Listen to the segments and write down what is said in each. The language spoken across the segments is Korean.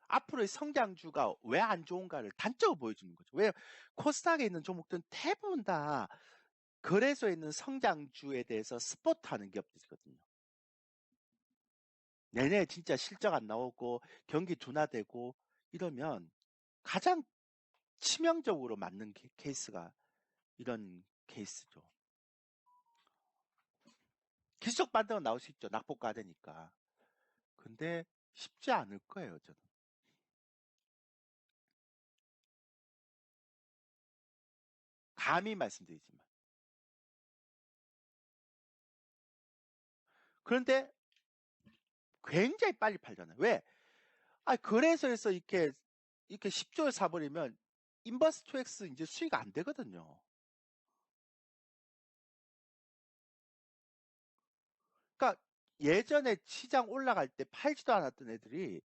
앞으로의 성장주가 왜 안 좋은가를 단적으로 보여주는 거죠. 왜 코스닥에 있는 종목들은 대부분 다 거래소에 있는 성장주에 대해서 스포트하는 기업들이거든요. 내내 진짜 실적 안 나오고 경기 둔화되고 이러면 가장 치명적으로 맞는 케이스가 이런 케이스죠. 기술적 반등은 나올 수 있죠. 낙폭 과대니까. 근데 쉽지 않을 거예요, 저는. 감히 말씀드리지만. 그런데 굉장히 빨리 팔잖아요. 왜? 거래소에서 이렇게 10조에 사버리면 인버스 2X 이제 수익 안 되거든요. 그러니까 예전에 시장 올라갈 때 팔지도 않았던 애들이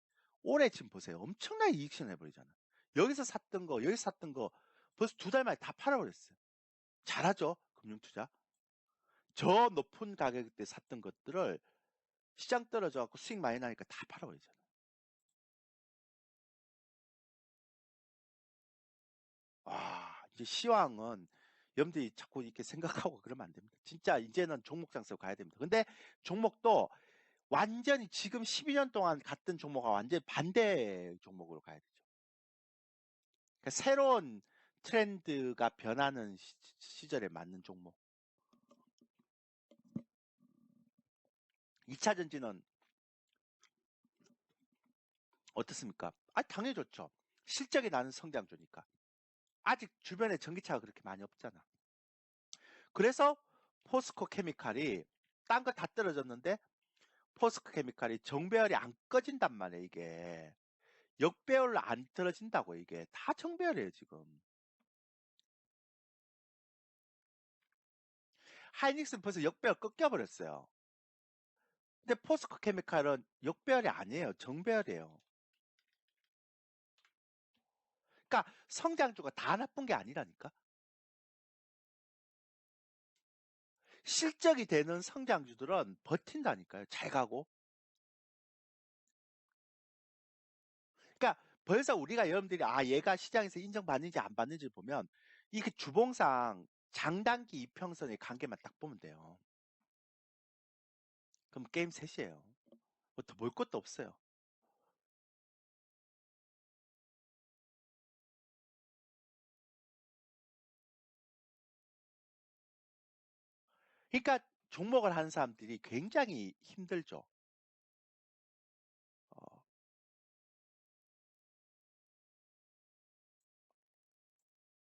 올해 지금 보세요. 엄청나게 이익실 내버리잖아요. 여기서 샀던 거, 여기서 샀던 거 벌써 2달 만에 다 팔아버렸어요. 잘하죠, 금융투자. 저 높은 가격대 샀던 것들을 시장 떨어져갖고 수익 많이 나니까 다 팔아버리잖아요. 이제 시황은 여러분들이 자꾸 이렇게 생각하고 그러면 안 됩니다. 진짜 이제는 종목 장세로 가야 됩니다. 근데 종목도 완전히 지금 12년 동안 갔던 종목과 완전히 반대 종목으로 가야 되죠. 그러니까 새로운 트렌드가 변하는 시절에 맞는 종목. 2차 전지는 어떻습니까? 당연히 좋죠. 실적이 나는 성장주니까. 아직 주변에 전기차가 그렇게 많이 없잖아. 그래서 포스코 케미칼이 딴 거 다 떨어졌는데 포스코 케미칼이 정배열이 안 꺼진단 말이에요. 이게 역배열로 안 떨어진다고. 이게 다 정배열이에요 지금. 하이닉스는 벌써 역배열 꺾여버렸어요. 근데 포스코 케미칼은 역배열이 아니에요. 정배열이에요. 그러니까 성장주가 다 나쁜 게 아니라니까. 실적이 되는 성장주들은 버틴다니까요. 잘 가고. 그러니까 벌써 우리가 여러분들이 얘가 시장에서 인정받는지 안 받는지 보면 이게 주봉상 장단기 이평선의 관계만 딱 보면 돼요. 그럼 게임 셋이에요. 더 볼 것도 없어요. 그러니까 종목을 하는 사람들이 굉장히 힘들죠. 어,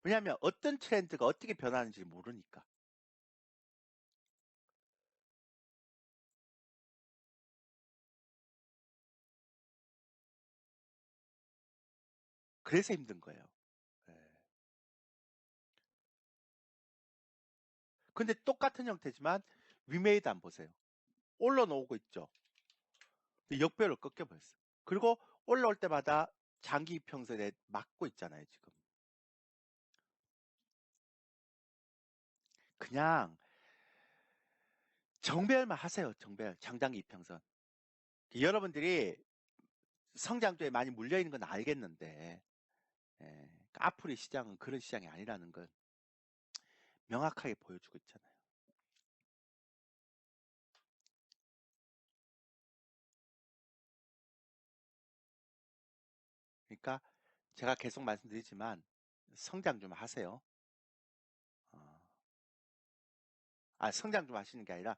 왜냐하면 어떤 트렌드가 어떻게 변하는지 모르니까. 그래서 힘든 거예요. 예. 근데 똑같은 형태지만 위메이드 안 보세요. 올라오고 있죠. 역배로 꺾여버렸어요. 그리고 올라올 때마다 장기 이평선에 맞고 있잖아요, 지금. 그냥 정배열만 하세요, 정배열. 장단기 이평선. 여러분들이 성장도에 많이 물려있는 건 알겠는데, 예, 앞으로의 시장은 그런 시장이 아니라는 걸 명확하게 보여주고 있잖아요. 그러니까 제가 계속 말씀드리지만 성장 좀 하세요. 어. 성장 좀 하시는 게 아니라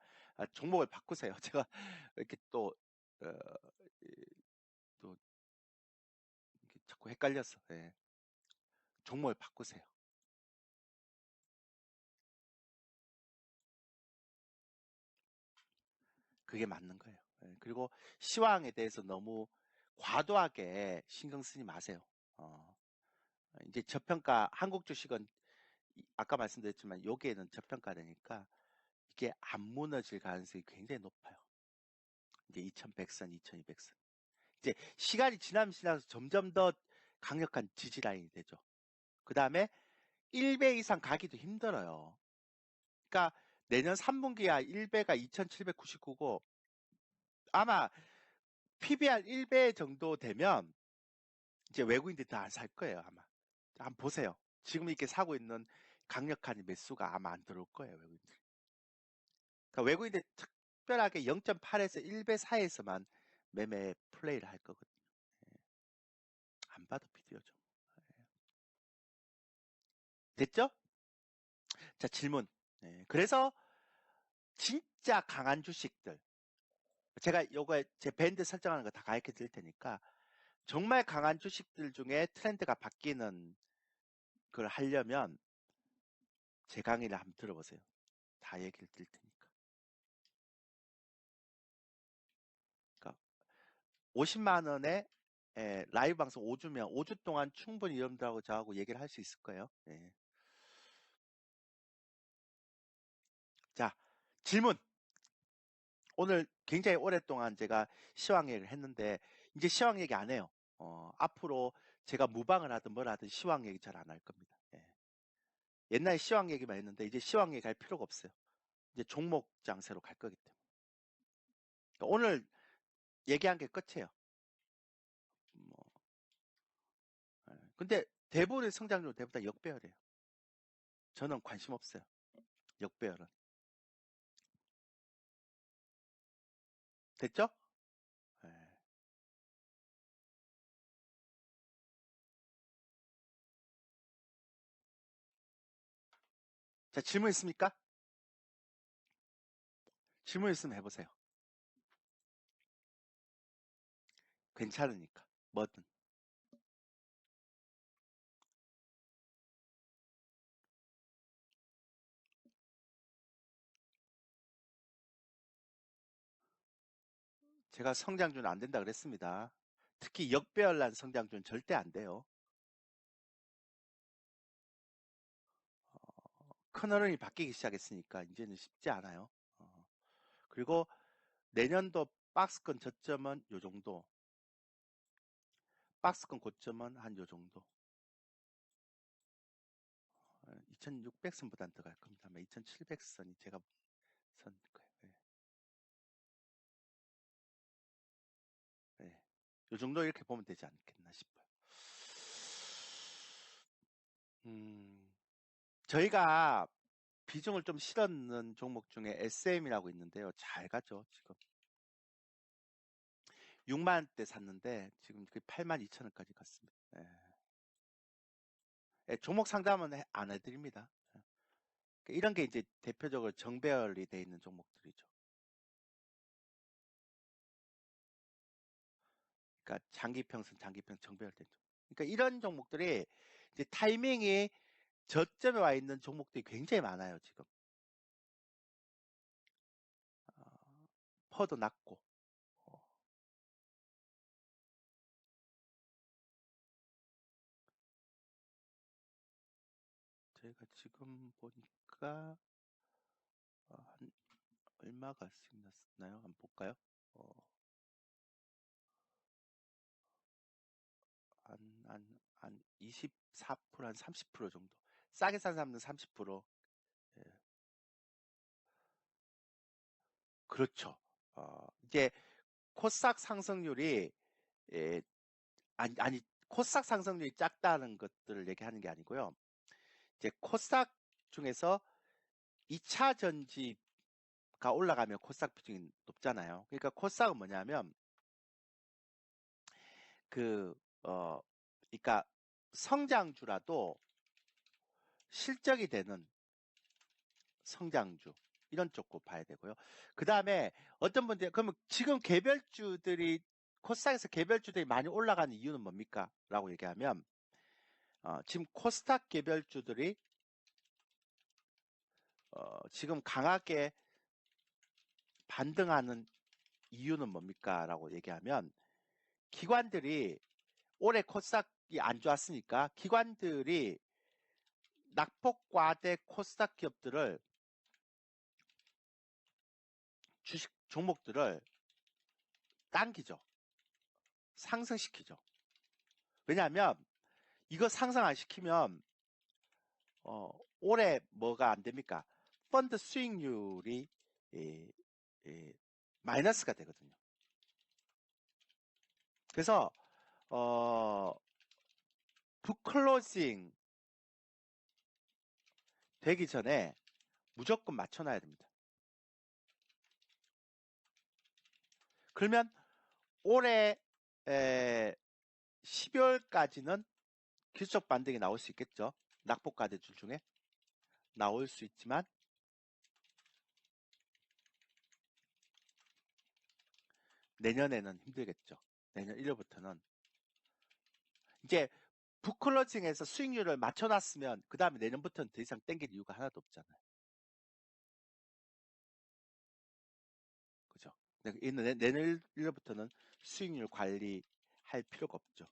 종목을 바꾸세요. 제가 이렇게 어, 또 이렇게 자꾸 헷갈렸어. 예. 종목을 바꾸세요. 그게 맞는 거예요. 예. 그리고 시황에 대해서 너무 과도하게 신경 쓰지 마세요. 이제 저평가 한국 주식은 아까 말씀드렸지만 여기에는 저평가되니까 이게 안 무너질 가능성이 굉장히 높아요. 이제 2100선, 2200선. 이제 시간이 지나면 지나서 점점 더 강력한 지지 라인이 되죠. 그 다음에 1배 이상 가기도 힘들어요. 그러니까 내년 3분기야 1배가 2799고 아마 PBR 1배 정도 되면 이제 외국인들이 다 안 살 거예요, 아마. 한번 보세요. 지금 이렇게 사고 있는 강력한 매수가 아마 안 들어올 거예요, 외국인들. 그러니까 외국인들 특별하게 0.8에서 1배 사이에서만 매매 플레이를 할 거거든요. 예. 안 봐도 비디오죠. 됐죠? 자, 질문. 그래서 진짜 강한 주식들. 제가 요거 제 밴드 설정하는 거 다 가르쳐 드릴 테니까 정말 강한 주식들 중에 트렌드가 바뀌는 걸 하려면 제 강의를 한번 들어보세요. 다 얘기를 드릴 테니까. 그러니까 50만 원에 라이브 방송 5주면 5주 동안 충분히 여러분들하고 저하고 얘기를 할 수 있을 거예요. 예. 자, 질문. 오늘 굉장히 오랫동안 제가 시황 얘기를 했는데 이제 시황 얘기 안 해요. 앞으로 제가 무방을 하든 뭘 하든 시황 얘기 잘 안 할 겁니다. 예. 옛날에 시황 얘기만 했는데 이제 시황 얘기 할 필요가 없어요. 이제 종목 장세로 갈 거기 때문에. 그러니까 오늘 얘기한 게 끝이에요. 뭐, 근데 대부분의 성장률 대부분 다 역배열이에요. 저는 관심 없어요. 역배열은. 됐죠? 예. 자, 질문 있습니까? 질문 있으면 해보세요. 괜찮으니까. 뭐든. 제가 성장주는 안 된다 그랬습니다. 특히 역배열난 성장주는 절대 안 돼요. 큰 흐름이 바뀌기 시작했으니까 이제는 쉽지 않아요. 그리고 내년도 박스권 저점은 요 정도, 박스권 고점은 한 요 정도. 2600선보다는 더 갈 겁니다. 아마 2700선이 제가 선 거예요. 예. 예. 요 정도 이렇게 보면 되지 않겠나 싶어요. 저희가 비중을 좀 실었는 종목 중에 SM이라고 있는데요. 잘 가죠, 지금. 6만 대 샀는데 지금 8만 2천 원까지 갔습니다. 예. 예, 종목 상담은 안 해드립니다. 예. 이런 게 이제 대표적으로 정배열이 돼 있는 종목들이죠. 그러니까 장기평선, 장기평 정배열된 종목. 그러니까 이런 종목들이 이제 타이밍이 저점에 와 있는 종목들이 굉장히 많아요, 지금. 퍼도 낮고. 어, 제가 지금 보니까 한 얼마가 생겼나요? 한번 볼까요? 어, 한, 한, 한 24%, 한 30% 정도. 싸게 산 사람은 30%. 예, 그렇죠. 이제 코스닥 상승률이, 예, 아니, 코스닥 상승률이 작다는 것들을 얘기하는 게 아니고요. 이제 코스닥 중에서 2차 전지가 올라가면 코스닥 비중이 높잖아요. 그러니까 코스닥은 뭐냐면, 그, 어, 그러니까 성장주라도 실적이 되는 성장주 이런 쪽으로 봐야 되고요. 그 다음에 어떤 분들 그러면 지금 개별주들이 코스닥에서 개별주들이 많이 올라가는 이유는 뭡니까? 라고 얘기하면 지금 코스닥 개별주들이 지금 강하게 반등하는 이유는 뭡니까? 라고 얘기하면 기관들이 올해 코스닥이 안 좋았으니까 기관들이 낙폭과대 코스닥 기업들을 주식 종목들을 당기죠. 상승시키죠. 왜냐하면 이거 상승 안 시키면 올해 뭐가 안 됩니까? 펀드 수익률이 예, 예, 마이너스가 되거든요. 그래서 어, 북클로징 되기 전에 무조건 맞춰놔야 됩니다. 그러면 올해 12월까지는 기술적 반등이 나올 수 있겠죠. 낙폭과대출 중에 나올 수 있지만 내년에는 힘들겠죠. 내년 1월부터는 이제 북클로징에서 수익률을 맞춰놨으면 그 다음에 내년부터는 더 이상 땡길 이유가 하나도 없잖아요. 그죠? 내년 1월부터는 수익률 관리할 필요가 없죠.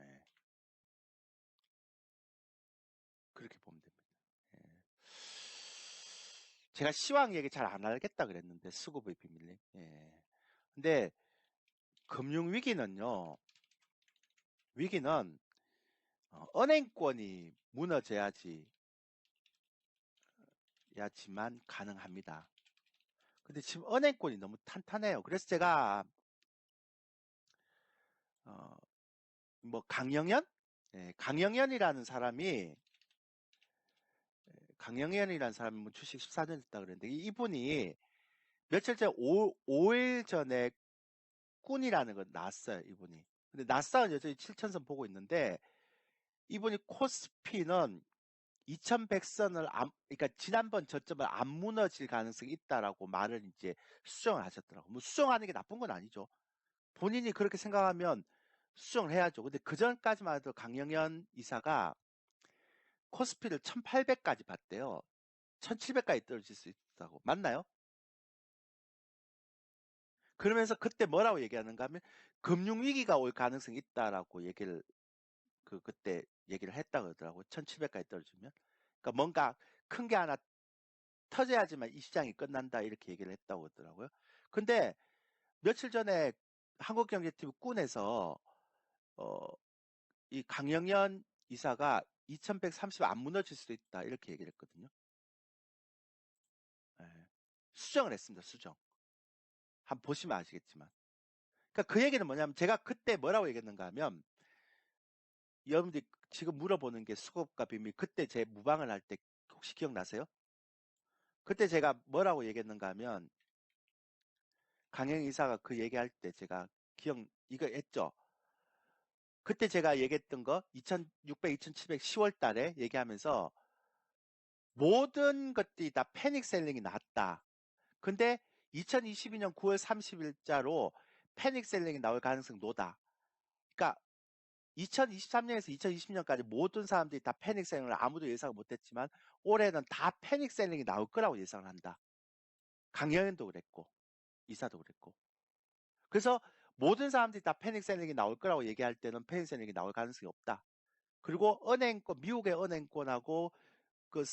예, 그렇게 보면 됩니다. 예. 제가 시황 얘기 잘 안 하겠다 그랬는데 수급의 비밀리. 예. 근데 금융 위기는 은행권이 무너져야지만 가능합니다. 근데 지금 은행권이 너무 탄탄해요. 그래서 제가 어, 뭐 강영현? 예, 강영현이라는 사람이 뭐 주식 14년 했다 그랬는데 이분이 며칠 전에 5일 전에 꾼이라는 거 났어요, 이분이. 근데 나스닥은 여전히 7천선 보고 있는데 이분이 코스피는 2100선을 그러니까 지난번 저점을 안 무너질 가능성이 있다라고 말을 이제 수정을 하셨더라고. 뭐 수정하는 게 나쁜 건 아니죠. 본인이 그렇게 생각하면 수정을 해야죠. 근데 그 전까지만 해도 강영현 이사가 코스피를 1800까지 봤대요. 1700까지 떨어질 수 있다고. 맞나요? 그러면서 그때 뭐라고 얘기하는가 하면 금융위기가 올 가능성이 있다라고 그때 얘기를 했다고 그러더라고요. 1700까지 떨어지면. 그러니까 뭔가 큰 게 하나 터져야지만 이 시장이 끝난다 이렇게 얘기를 했다고 그러더라고요. 근데 며칠 전에 한국경제TV 꾼에서 어, 이 강영현 이사가 2130 안 무너질 수도 있다 이렇게 얘기를 했거든요. 예. 수정을 했습니다. 수정. 한번 보시면 아시겠지만. 그러니까 그 얘기는 뭐냐면 제가 그때 뭐라고 얘기했는가 하면 여러분들이 지금 물어보는 게 수급과 비밀 그때 제 무방을 할 때 혹시 기억나세요? 그때 제가 뭐라고 얘기했는가 하면 강영 이사가 그 얘기할 때 제가 이거 했죠. 그때 제가 얘기했던 거 2600, 2700 10월 달에 얘기하면서 모든 것들이 다 패닉 셀링이 났다. 근데 2022년 9월 30일자로 패닉 셀링이 나올 가능성 노다. 그러니까 2023년에서 2020년까지 모든 사람들이 다 패닉 셀링을 아무도 예상을 못했지만 올해는 다 패닉 셀링이 나올 거라고 예상을 한다. 강영현도 그랬고 이사도 그랬고. 그래서 모든 사람들이 다 패닉 셀링이 나올 거라고 얘기할 때는 패닉 셀링이 나올 가능성이 없다. 그리고 미국의 은행권하고 그,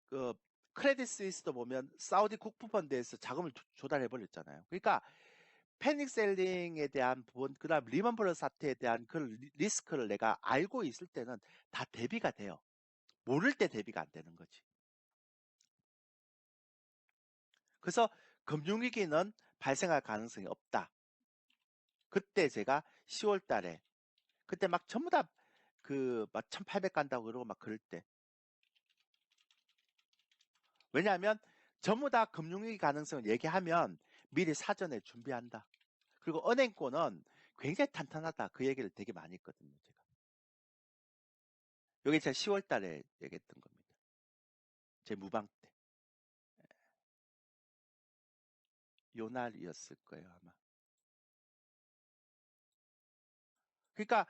그 크레딧 스위스도 보면 사우디 국부펀드에서 자금을 조달해 버렸잖아요. 그러니까 패닉 셀링에 대한 부분, 그다음 리먼 브러스 사태에 대한 그 리스크를 내가 알고 있을 때는 다 대비가 돼요. 모를 때 대비가 안 되는 거지. 그래서 금융위기는 발생할 가능성이 없다. 그때 제가 10월 달에 그때 막 전부 다 막 1800 간다고 그러고 막 그럴 때. 왜냐하면 전부 다 금융위기 가능성을 얘기하면 미리 사전에 준비한다. 그리고 은행권은 굉장히 탄탄하다. 그 얘기를 되게 많이 했거든요. 제가. 여기 제가 10월 달에 얘기했던 겁니다. 제 무방 때. 요 날이었을 거예요, 아마. 그러니까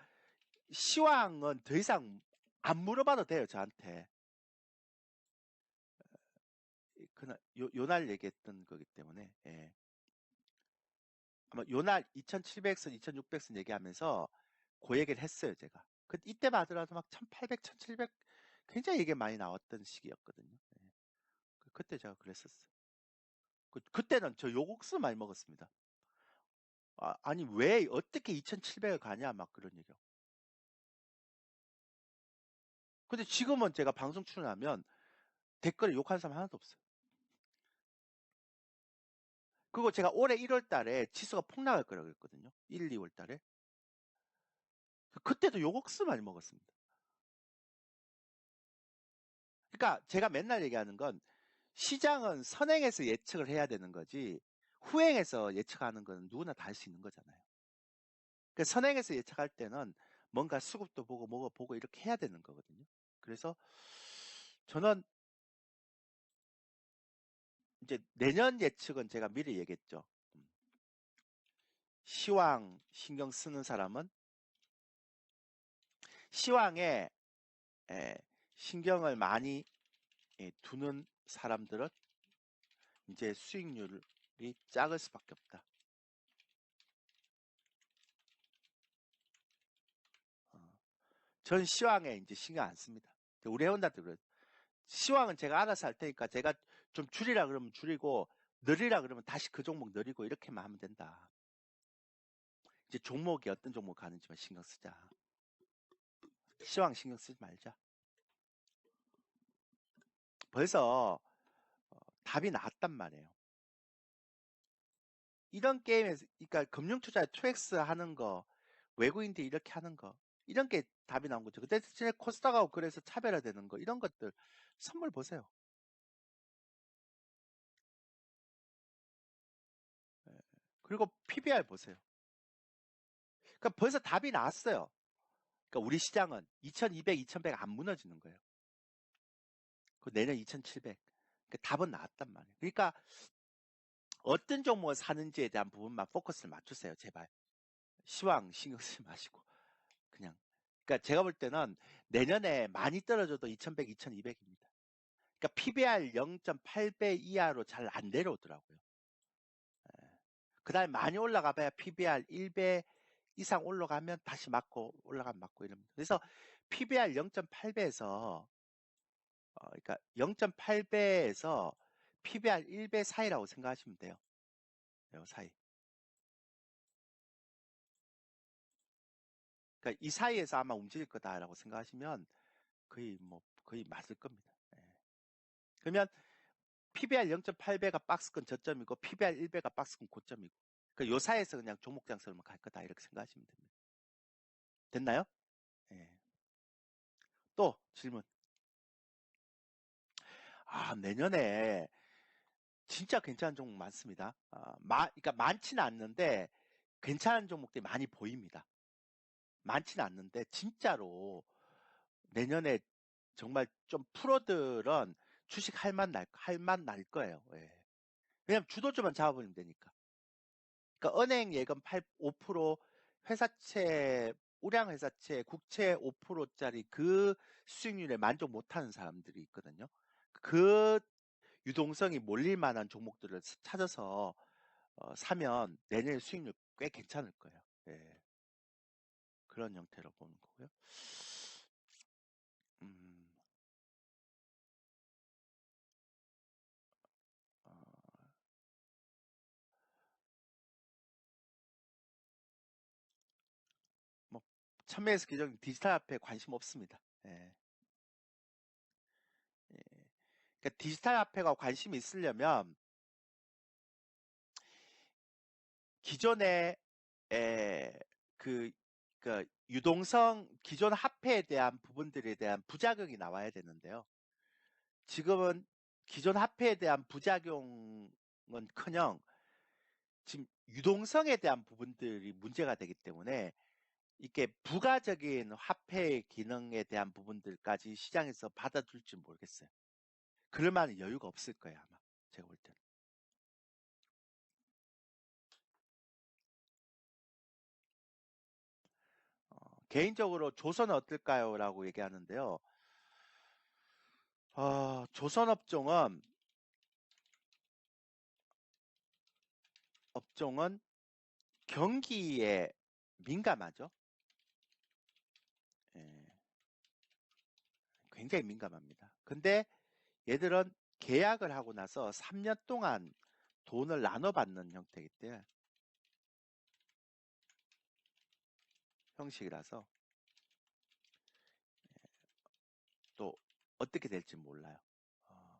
시황은 더 이상 안 물어봐도 돼요, 저한테. 그날 요날 얘기했던 거기 때문에. 예. 아마 요날 2700선, 2600선 얘기하면서 그 얘기를 했어요, 제가. 이때만 하더라도 막 1800, 1700 굉장히 이게 많이 나왔던 시기였거든요. 예. 그때 제가 그랬었어요. 그때는 저 요곡수 많이 먹었습니다. 아니 왜 어떻게 2700을 가냐 막 그런 얘기요. 근데 지금은 제가 방송 출연하면 댓글에 욕하는 사람 하나도 없어요. 그리고 제가 올해 1월 달에 지수가 폭락할 거라고 했거든요. 1, 2월 달에. 그때도 요곡스 많이 먹었습니다. 그러니까 제가 맨날 얘기하는 건 시장은 선행해서 예측을 해야 되는 거지 후행해서 예측하는 건 누구나 다 할 수 있는 거잖아요. 그 선행해서 예측할 때는 뭔가 수급도 보고 뭐가 보고 이렇게 해야 되는 거거든요. 그래서 저는 이제 내년 예측은 제가 미리 얘기했죠. 시황 신경 쓰는 사람은 시황에 신경을 많이 두는 사람들은 이제 수익률이 작을 수밖에 없다. 전 시황에 이제 신경 안 씁니다. 우리 회원들한테 그래요. 시황은 제가 알아서 할 테니까 제가 좀 줄이라 그러면 줄이고 늘리라 그러면 다시 그 종목 늘리고 이렇게만 하면 된다. 이제 종목이 어떤 종목 가는지만 신경 쓰자. 시황 신경 쓰지 말자. 벌써 답이 나왔단 말이에요. 이런 게임에서 그러니까 금융투자에 2X 하는 거 외국인들이 이렇게 하는 거 이런 게 답이 나온 거죠. 그때 전에 코스닥하고 그래서 차별화되는 거 이런 것들 선물 보세요. 그리고 PBR 보세요. 그러니까 벌써 답이 나왔어요. 그러니까 우리 시장은 2200, 2100 안 무너지는 거예요. 그 내년 2700. 그러니까 답은 나왔단 말이에요. 그러니까 어떤 종목을 사는지에 대한 부분만 포커스를 맞추세요. 제발. 시황 신경 쓰지 마시고 그냥. 그러니까 제가 볼 때는 내년에 많이 떨어져도 2100, 2200입니다. 그러니까 PBR 0.8배 이하로 잘 안 내려오더라고요. 그 다음에 많이 올라가 봐야 PBR 1배 이상 올라가면 다시 맞고 올라가면 맞고 이럽니다. 그래서 PBR 0.8배에서 그러니까 0.8배에서 PBR 1배 사이라고 생각하시면 돼요. 요 사이. 그러니까 이 사이에서 아마 움직일 거다라고 생각하시면 거의 맞을 겁니다. 예. 그러면 PBR 0.8배가 박스권 저점이고 PBR 1배가 박스권 고점이고 그러니까 요 사이에서 그냥 종목 장세로만 갈 거다 이렇게 생각하시면 됩니다. 됐나요? 예. 또 질문. 내년에 진짜 괜찮은 종목 많습니다. 그러니까 많지는 않는데 괜찮은 종목들이 많이 보입니다. 많지는 않는데 진짜로 내년에 정말 좀 프로들은 주식 할맛 날 거예요. 예. 왜냐면 주도주만 잡아버리면 되니까. 그러니까 은행 예금 5%, 회사채, 우량 회사채, 국채 5%짜리 그 수익률에 만족 못하는 사람들이 있거든요. 그 유동성이 몰릴 만한 종목들을 찾아서 사면 내년 수익률 꽤 괜찮을 거예요. 예. 그런 형태로 보는 거고요. 음, 어, 뭐 천매에서 기존 디지털 화폐에 관심 없습니다. 예. 예. 그러니까 디지털 화폐가 관심이 있으려면 기존에 에, 그, 그 유동성 기존 화폐에 대한 부분들에 대한 부작용이 나와야 되는데요. 지금은 기존 화폐에 대한 부작용은커녕 지금 유동성에 대한 부분들이 문제가 되기 때문에 이게 부가적인 화폐의 기능에 대한 부분들까지 시장에서 받아줄지 모르겠어요. 그럴 만한 여유가 없을 거예요, 아마. 제가 볼 때는. 개인적으로 조선은 어떨까요? 라고 얘기하는데요. 조선업종은 경기에 민감하죠. 예, 굉장히 민감합니다. 근데 얘들은 계약을 하고 나서 3년 동안 돈을 나눠받는 형태이기 때문에 형식이라서 또 어떻게 될지 몰라요. 어,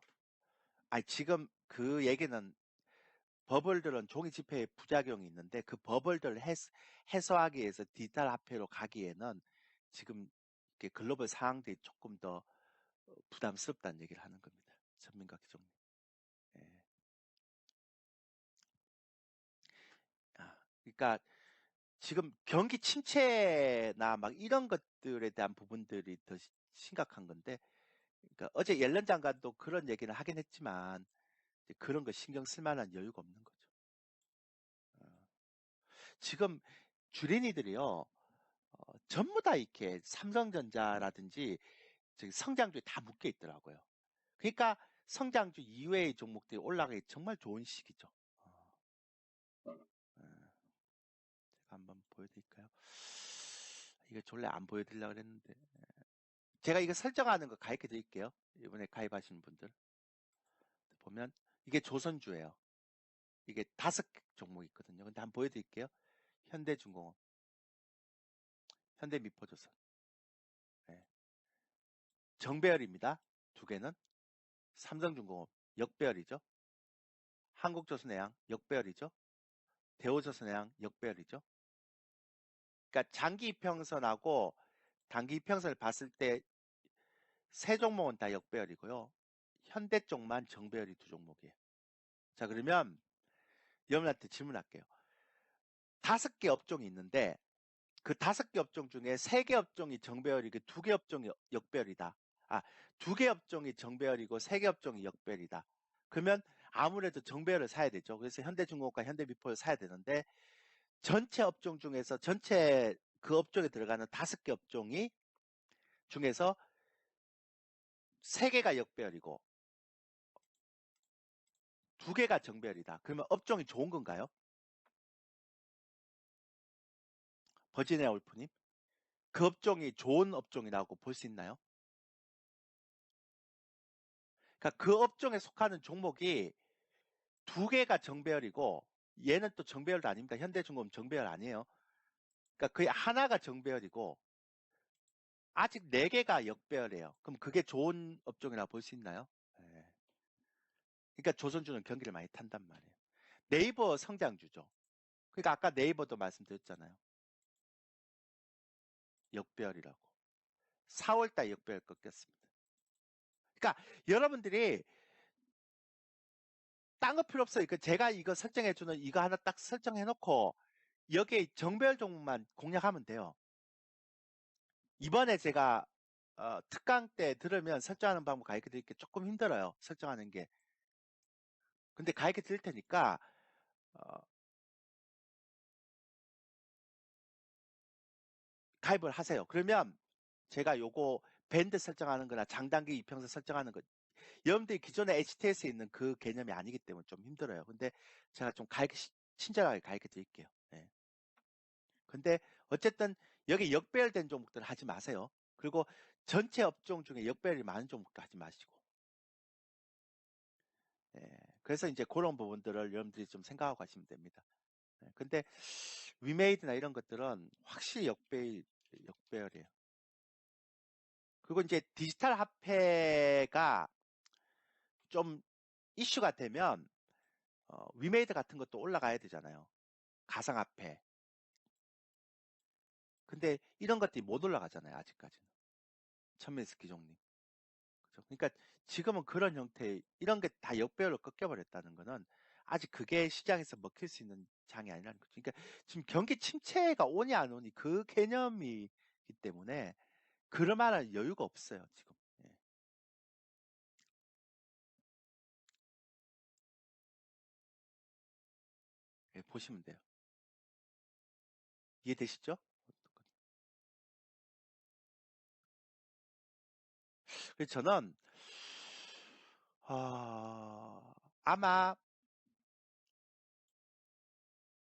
지금 그 얘기는 버블들은 종이 지폐에 부작용이 있는데 그 버블들을 해소하기 위해서 디지털 화폐로 가기에는 지금 이렇게 글로벌 상황들이 조금 더 부담스럽다는 얘기를 하는 겁니다. 전민과 기종님. 예. 그러니까 지금 경기 침체나 막 이런 것들에 대한 부분들이 더 심각한 건데, 그러니까 어제 옐런 장관도 그런 얘기를 하긴 했지만 그런 거 신경 쓸 만한 여유가 없는 거죠. 지금 주린이들이요, 전부 다 이렇게 삼성전자라든지 성장주에 다 묶여 있더라고요. 그러니까 성장주 이외의 종목들이 올라가기 정말 좋은 시기죠. 제가 한번 보여드릴까요? 이거 원래 안 보여드리려고 그랬는데, 제가 이거 설정하는 거 가르쳐 드릴게요. 이번에 가입하시는 분들 보면 이게 조선주예요. 이게 5개 종목 있거든요. 근데 한번 보여드릴게요. 현대중공업, 현대미포조선, 네. 정배열입니다. 2개는 삼성중공업 역배열이죠. 한국조선해양 역배열이죠. 대우조선해양 역배열이죠. 그러니까 장기 이평선하고 단기 이평선을 봤을 때 세 종목은 다 역배열이고요. 현대 쪽만 정배열이 2종목이에요. 자, 그러면 여러분한테 질문할게요. 5개 업종이 있는데 그 5개 업종 중에 3개 업종이 정배열이고 2개 업종이 역배열이다. 2개 업종이 정배열이고 3개 업종이 역배열이다. 그러면 아무래도 정배열을 사야 되죠. 그래서 현대중공업과 현대미포를 사야 되는데, 전체 업종 중에서 전체 그 업종에 들어가는 5개 업종이 중에서 3개가 역배열이고 2개가 정배열이다. 그러면 업종이 좋은 건가요? 버지니아 울프님, 그 업종이 좋은 업종이라고 볼 수 있나요? 그러니까 그 업종에 속하는 종목이 2개가 정배열이고 얘는 또 정배열도 아닙니다. 현대중공업 정배열 아니에요. 그러니까 거의 하나가 정배열이고 아직 4개가 역배열이에요. 그럼 그게 좋은 업종이라고 볼 수 있나요? 네. 그러니까 조선주는 경기를 많이 탄단 말이에요. 네이버 성장주죠. 그러니까 아까 네이버도 말씀드렸잖아요. 역배열이라고. 4월달 역배열 꺾였습니다. 그러니까 여러분들이 딴 거 필요 없어요. 제가 이거 설정해주는 이거 하나 딱 설정해놓고 여기에 정배열 종목만 공략하면 돼요. 이번에 제가 특강 때 들으면 설정하는 방법 가르쳐 드릴 게 조금 힘들어요. 설정하는 게. 근데 가르쳐 드릴 테니까 어, 가입을 하세요. 그러면 제가 요거 밴드 설정하는 거나 장단기 이평선 설정하는 거, 여러분들이 기존에 HTS에 있는 그 개념이 아니기 때문에 좀 힘들어요. 근데 제가 좀 친절하게 가르쳐 드릴게요. 네. 근데 어쨌든 여기 역배열된 종목들 하지 마세요. 그리고 전체 업종 중에 역배열이 많은 종목도 하지 마시고. 예, 그래서 이제 그런 부분들을 여러분들이 좀 생각하고 가시면 됩니다. 예, 근데 위메이드나 이런 것들은 확실히 역배열이에요. 그리고 이제 디지털 화폐가 좀 이슈가 되면 위메이드 같은 것도 올라가야 되잖아요. 가상화폐. 근데 이런 것들이 못 올라가잖아요. 아직까지는. 천민스 기종님. 그죠? 그러니까 지금은 그런 형태, 이런 게 다 역배열로 꺾여버렸다는 거는 아직 그게 시장에서 먹힐 수 있는 장이 아니라는 거죠. 그러니까 지금 경기 침체가 오니 안 오니 그 개념이기 때문에 그럴 만한 여유가 없어요, 지금. 예. 예, 보시면 돼요. 이해되시죠? 그래서 저는 아마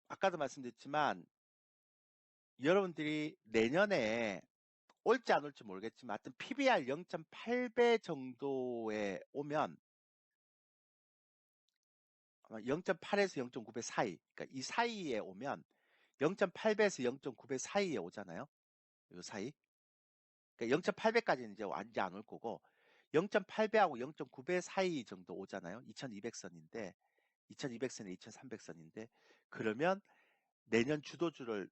아까도 말씀드렸지만 여러분들이 내년에 올지 안 올지 모르겠지만 하여튼 PBR 0.8배 정도에 오면 0.8에서 0.9배 사이, 그러니까 이 사이에 오면 0.8배에서 0.9배 사이에 오잖아요. 이 사이. 그러니까 0.8배까지는 이제 완전 안 올 거고 0.8배하고 0.9배 사이 정도 오잖아요. 2200선인데 2200선에 2300선인데 그러면 내년 주도주를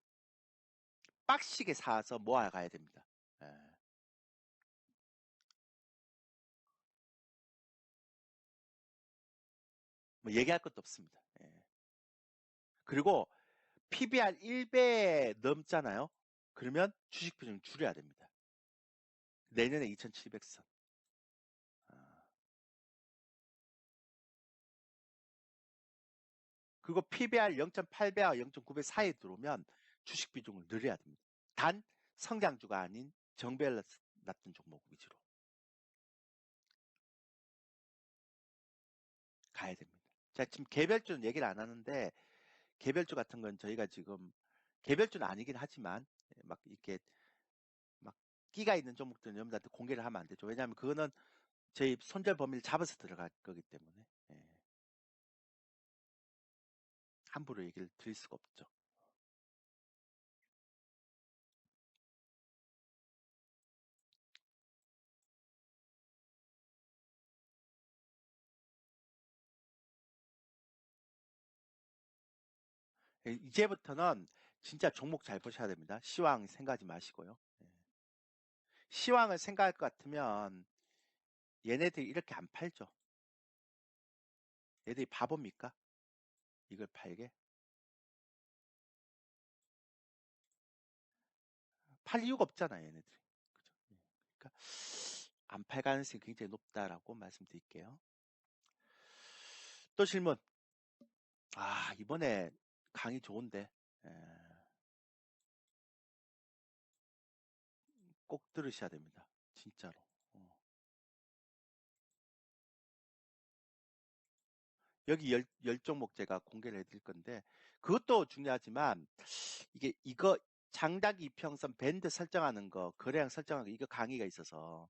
빡시게 사서 모아가야 됩니다. 예. 뭐 얘기할 것도 없습니다. 예. 그리고 PBR 1배 넘잖아요. 그러면 주식 비중 줄여야 됩니다. 내년에 2,700선. 그리고 PBR 0.8배와 0.9배 사이에 들어오면 주식 비중을 늘려야 됩니다. 단 성장주가 아닌 정배열 낮은 종목 위주로 가야 됩니다. 제가 지금 개별주는 얘기를 안 하는데 개별주 같은 건 저희가 지금 개별주는 아니긴 하지만 막 이렇게 막 끼가 있는 종목들은 여러분들한테 공개를 하면 안 되죠. 왜냐하면 그거는 저희 손절 범위를 잡아서 들어갈 거기 때문에 함부로 얘기를 드릴 수가 없죠. 이제부터는 진짜 종목 잘 보셔야 됩니다. 시황 생각하지 마시고요. 시황을 생각할 것 같으면 얘네들이 이렇게 안 팔죠. 얘들이 바보입니까? 이걸 팔게? 팔 이유가 없잖아요, 얘네들이. 그죠? 그러니까 안 팔 가능성이 굉장히 높다라고 말씀드릴게요. 또 질문. 이번에 강의 좋은데 꼭 들으셔야 됩니다. 진짜로. 여기 열 종목 제가 공개를 해드릴 건데 그것도 중요하지만 이거 장단기 이평선 밴드 설정하는 거 거래량 설정하는 거 이거 강의가 있어서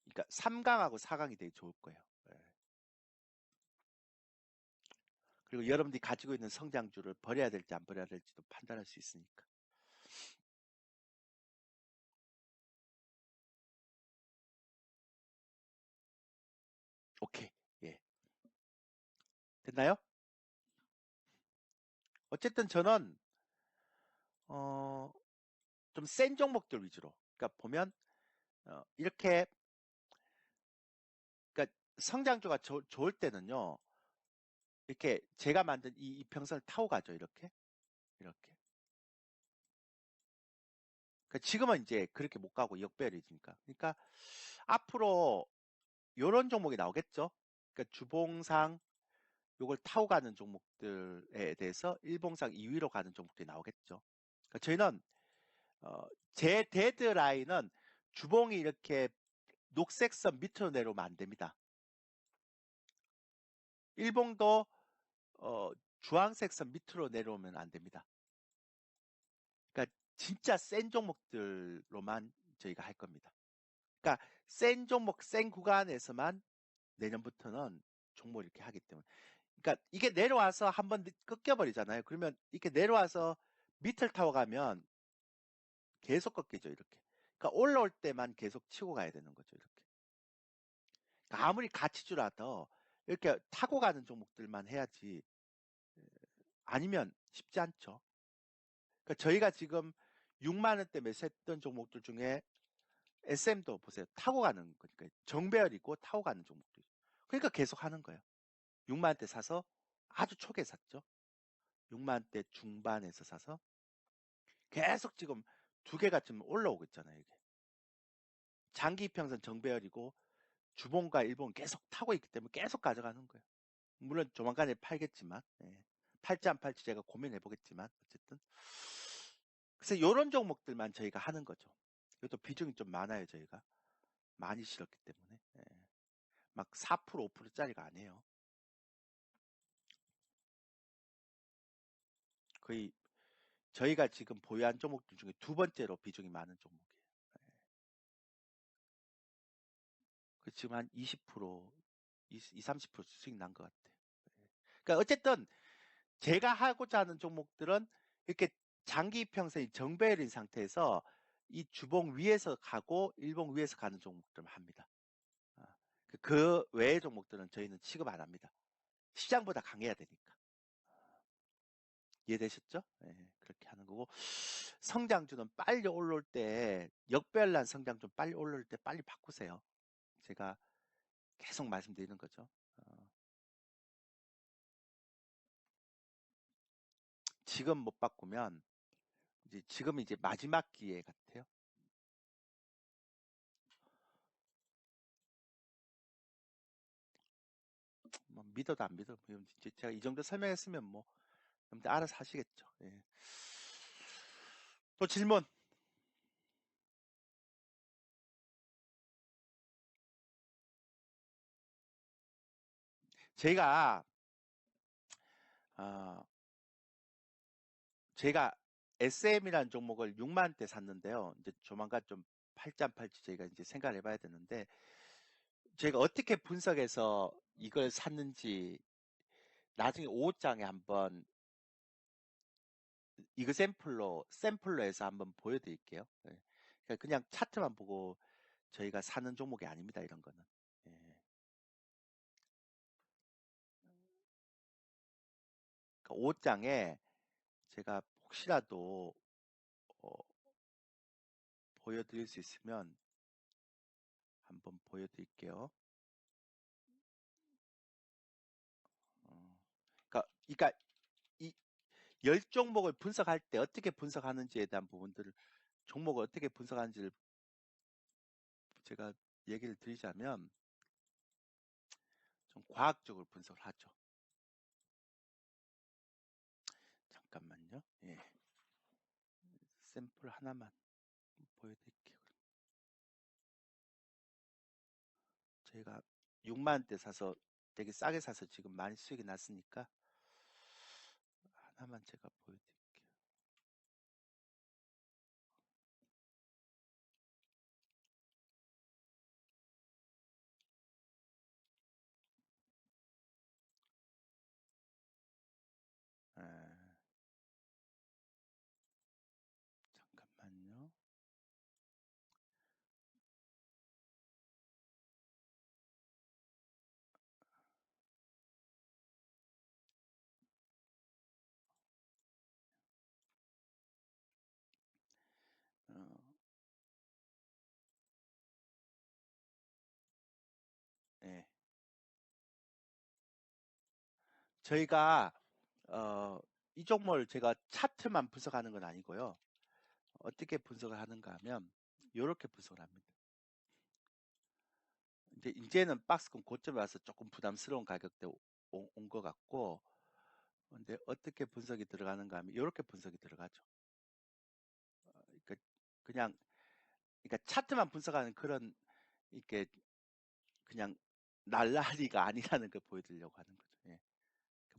그러니까 3강하고 4강이 되게 좋을 거예요. 예. 그리고 여러분들이 가지고 있는 성장주를 버려야 될지 안 버려야 될지도 판단할 수 있으니까. 오케이. 예. 됐나요? 어쨌든 저는 좀 센 종목들 위주로. 그러니까 보면 이렇게 그러니까 성장주가 좋을 때는요. 이렇게 제가 만든 이 이평선을 타고 가죠. 이렇게. 그러니까 지금은 이제 그렇게 못 가고 역배열이니까. 그러니까 앞으로 이런 종목이 나오겠죠. 그러니까 주봉상 요걸 타고 가는 종목들에 대해서 일봉상 2위로 가는 종목들이 나오겠죠. 그러니까 저희는 제 데드라인은 주봉이 이렇게 녹색 선 밑으로 내려오면 안 됩니다. 일봉도 주황색 선 밑으로 내려오면 안 됩니다. 그러니까 진짜 센 종목들로만 저희가 할 겁니다. 그러니까 센 종목, 센 구간에서만 내년부터는 종목 이렇게 하기 때문에. 그러니까 이게 내려와서 한번 꺾여버리잖아요. 그러면 이렇게 내려와서 밑을 타고 가면 계속 꺾이죠, 이렇게. 그러니까 올라올 때만 계속 치고 가야 되는 거죠, 이렇게. 그러니까 아무리 가치주라도 이렇게 타고 가는 종목들만 해야지 아니면 쉽지 않죠. 그러니까 저희가 지금 6만 원대 매수했던 종목들 중에 SM도 보세요. 타고 가는 거니까 정배열이고 타고 가는 종목들. 그러니까 계속 하는 거예요. 6만 원대 사서 아주 초기에 샀죠. 6만 원대 중반에서 사서 계속 지금 두 개가 지금 올라오고 있잖아요. 이게. 장기 이평선 정배열이고 주봉과 일봉 계속 타고 있기 때문에 계속 가져가는 거예요. 물론 조만간에 팔겠지만 팔지 안 팔지 제가 고민해 보겠지만 어쨌든 그래서 이런 종목들만 저희가 하는 거죠. 이것도 비중이 좀 많아요. 저희가 많이 실었기 때문에 막 4% 5%짜리가 아니에요. 거의 저희가 지금 보유한 종목들 중에 두 번째로 비중이 많은 종목이에요. 지금 한 20%, 20, 30% 수익 난 것 같아요. 그러니까 어쨌든 제가 하고자 하는 종목들은 이렇게 장기 평선이 정배열인 상태에서 이 주봉 위에서 가고 일봉 위에서 가는 종목들을 합니다. 그 외의 종목들은 저희는 취급 안 합니다. 시장보다 강해야 되니까. 이해되셨죠? 예, 그렇게 하는 거고 성장주는 빨리 올라올 때 역별난 성장 좀 빨리 올라올 때 빨리 바꾸세요. 제가 계속 말씀드리는 거죠. 지금 못 바꾸면 이제 지금 이제 마지막 기회 같아요. 뭐 믿어도 안 믿어도 이제 제가 이 정도 설명했으면 뭐 여러분들 알아서 하시겠죠. 예. 또 질문. 제가 어, 제가 SM이라는 종목을 6만 대 샀는데요. 이제 조만간 좀 팔지 안 팔지 저희가 이제 생각을 해봐야 되는데 제가 어떻게 분석해서 이걸 샀는지 나중에 5장에 한번 이거 샘플로 해서 한번 보여드릴게요. 예. 그러니까 그냥 차트만 보고 저희가 사는 종목이 아닙니다. 이런 거는. 예. 그러니까 5장에 제가 혹시라도 어, 보여드릴 수 있으면 한번 보여드릴게요. 그러니까 이 10종목을 분석할 때 어떻게 분석하는지에 대한 부분들을 종목을 어떻게 분석하는지를 제가 얘기를 드리자면 좀 과학적으로 분석을 하죠. 잠깐만요. 예. 샘플 하나만 보여드릴게요. 저희가 6만 대 사서 되게 싸게 사서 지금 많이 수익이 났으니까 하나만 제가 보여드릴게요. 아, 잠깐만요. 어, 예. 저희가 이 종목을 제가 차트만 분석하는 건 아니고요. 어떻게 분석을 하는가 하면 이렇게 분석을 합니다. 이제는 박스권 고점에 와서 조금 부담스러운 가격대 온 것 같고 근데 어떻게 분석이 들어가는가 하면 이렇게 분석이 들어가죠. 그러니까 그냥 그러니까 차트만 분석하는 그런 이렇게 그냥 날라리가 아니라는 걸 보여드리려고 하는 거죠. 예.